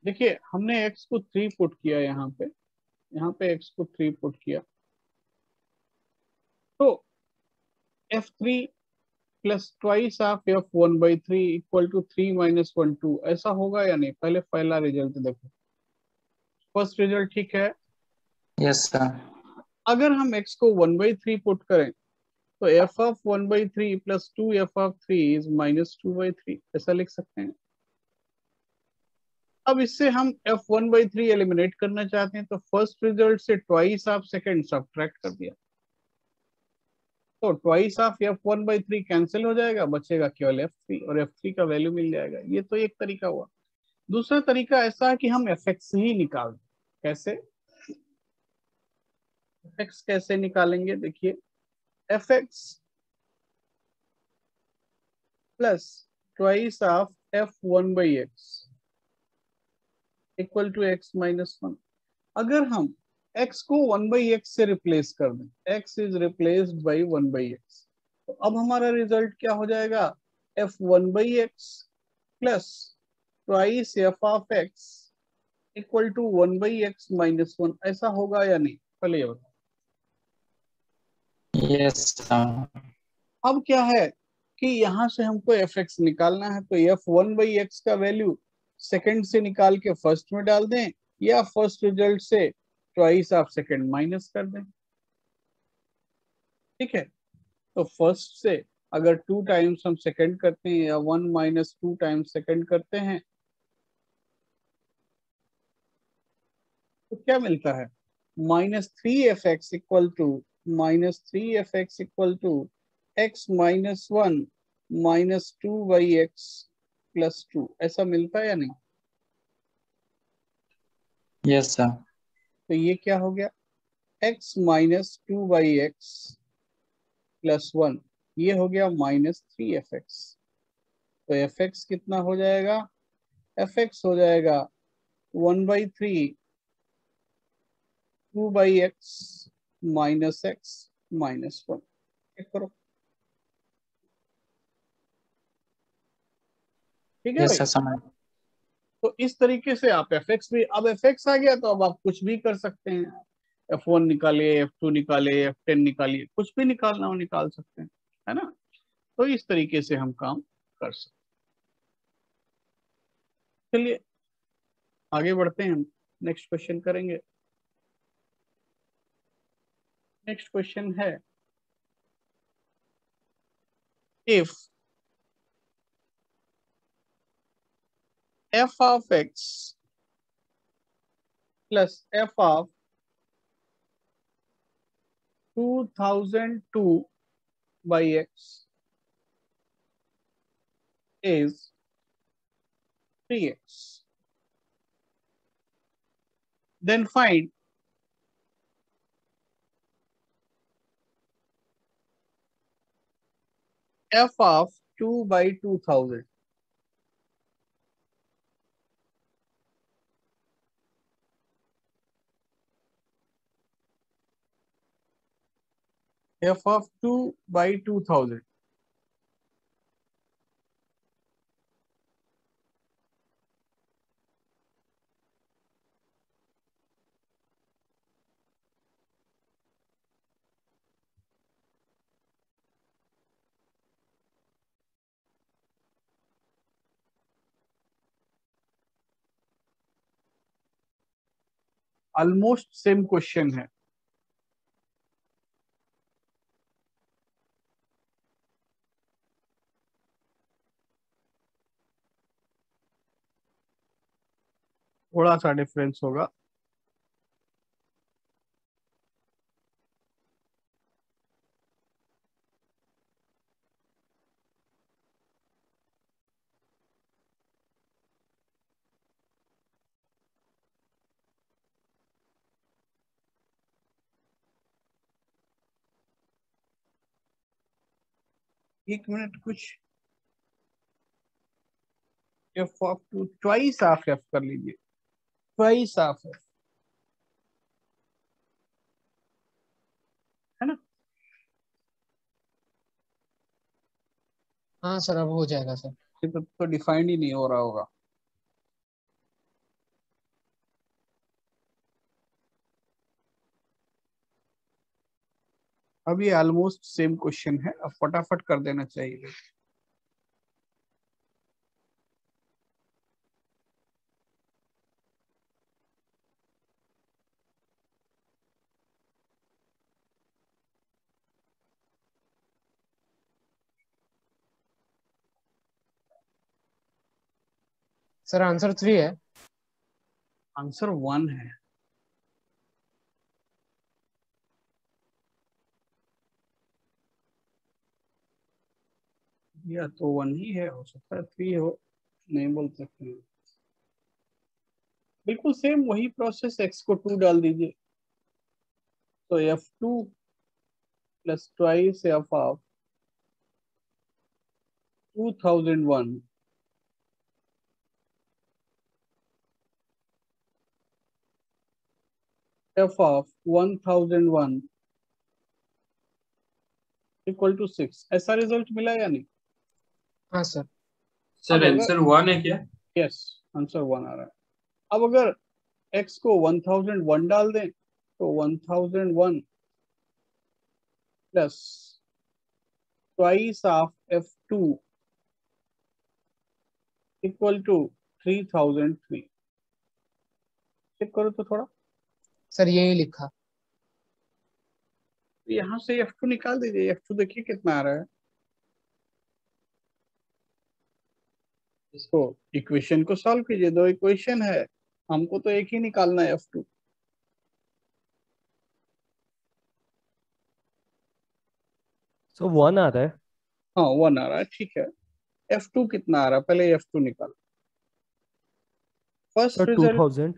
देखिए हमने x को 3 पुट किया, यहाँ पे x को 3 पुट किया, तो f3 plus twice of f1/3 equal to 3 minus 1 2, ऐसा होगा या नहीं। पहले पहला रिजल्ट देखो, फर्स्ट रिजल्ट ठीक है। Yes sir. अगर हम x को 1/3 पुट करें तो f of 1/3 plus 2f of 3 is -2/3, ऐसा लिख सकते हैं। अब इससे हम f1/3 एलिमिनेट करना चाहते हैं, तो फर्स्ट रिजल्ट से ट्वाइस ऑफ सेकंड सब्ट्रैक्ट कर दिया, तो ट्वाइस ऑफ f1/3 कैंसिल हो जाएगा, बचेगा केवल f3 और f3 का वैल्यू मिल जाएगा। ये तो एक तरीका हुआ। दूसरा तरीका ऐसा है कि हम fx ही निकाल दें। कैसे fx कैसे निकालेंगे, देखिए fx plus twice of f1/x equal to x minus 1। अगर हम x को 1/x से रिप्लेस कर दें, x is replaced by 1/x, तो अब हमारा रिजल्ट क्या हो जाएगा, f1/x plus twice f of x equal to 1/x minus 1, ऐसा होगा या नहीं, पहले ये बताओ। Yes sir. अब क्या है कि यहाँ से हमको fx निकालना है, तो f1/x का वैल्यू सेकंड से निकाल के फर्स्ट में डाल दें, या फर्स्ट रिजल्ट से ट्वाइस ऑफ सेकंड माइनस कर दें। ठीक है, तो फर्स्ट से अगर 2 टाइम्स हम सेकंड करते हैं, या 1 माइनस 2 टाइम्स सेकंड करते हैं, तो क्या मिलता है, -3fx equal to x minus 1 minus 2/x plus 2, ऐसा मिलता है या नहीं। Yes sir. तो ये क्या हो गया, x माइनस 2/x प्लस 1, ये हो गया -3fx। तो fx कितना हो जाएगा, fx हो जाएगा 1/3 2/x minus x minus 1। Check करो, ठीक है यस भाई। सर समझ। तो इस तरीके से आप fx भी, अब fx आ गया तो अब आप कुछ भी कर सकते हैं, f1 निकालिए, f2 निकालिए, f10 निकालिए, कुछ भी निकालना हो निकाल सकते हैं, है ना। तो इस तरीके से हम काम कर सकते हैं। चलिए आगे बढ़ते हैं, हम नेक्स्ट क्वेश्चन करेंगे। नेक्स्ट क्वेश्चन है, if f of x plus f of 2002 by x is 3x, then find f of 2 by 2000. F of 2 by 2000. Almost same question है। थोड़ा सा डिफरेंस होगा। एक मिनट, कुछ F of two twice of F कर लीजिए, twice of F, है ना? हाँ सर, अब हो जाएगा सर। ये तो डिफाइंड ही नहीं हो रहा होगा। अब ये ऑलमोस्ट सेम क्वेश्चन है, अब फटाफट कर देना चाहिए। सर आंसर 3 है। आंसर 1 है। या तो 1 ही है, हो सकता है 3 हो, नहीं बोल सकते। बिल्कुल सेम वही प्रोसेस, x को 2 डाल दीजिए, तो f2 plus twice F of 2001 f of 1001 equal to 6। ऐसा रिजल्ट मिला या नहीं? हाँ सर। सर आंसर 1 है क्या? यस, आंसर 1 आ रहा है। अब अगर x को 1001 डाल दें तो 1001 plus twice of f2 equal to 3003। Check करो तो थोड़ा। सर यही लिखा। यहाँ से f2 निकाल दीजिए, f2 देखिए कितना आ रहा है। इसको इक्वेशन को सॉल्व कीजिए, 2 इक्वेशन है, हमको तो एक ही निकालना है f2। सो 1 आ रहा है। हाँ 1 आ रहा है, ठीक है। f2 कितना आ रहा है, पहले f2 निकालो। सर 2000।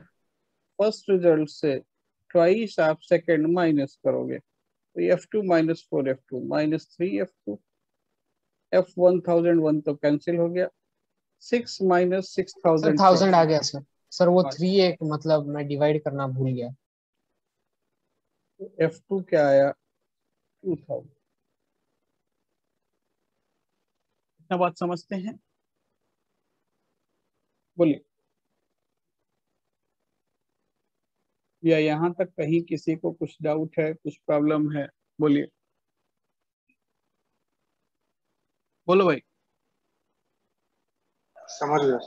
फर्स्ट रिजल्ट से ट्वाइस आप सेकंड माइनस करोगे तो f2 minus 4f2 minus 3f2, f1001 तो कैंसिल हो गया, 6 माइनस 6000 सर 1000 आ गया सर। सर वो 3 एक मतलब मैं डिवाइड करना भूल गया। f2 क्या आया, 2000। इतना बात समझते हैं? बोलिए। या यहाँ तक कहीं किसी को कुछ डाउट है, कुछ प्रॉब्लम है? बोलिए, बोलो भाई। समझ गया।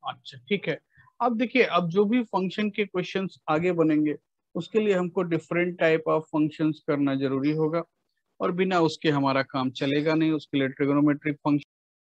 अच्छा ठीक है। अब देखिए, अब जो भी फंक्शन के क्वेश्चंस आगे बनेंगे उसके लिए हमको डिफरेंट टाइप ऑफ फंक्शंस करना जरूरी होगा, और बिना उसके हमारा काम चलेगा नहीं। उसके लिए ट्रिगोनोमेट्रिक फंक्शन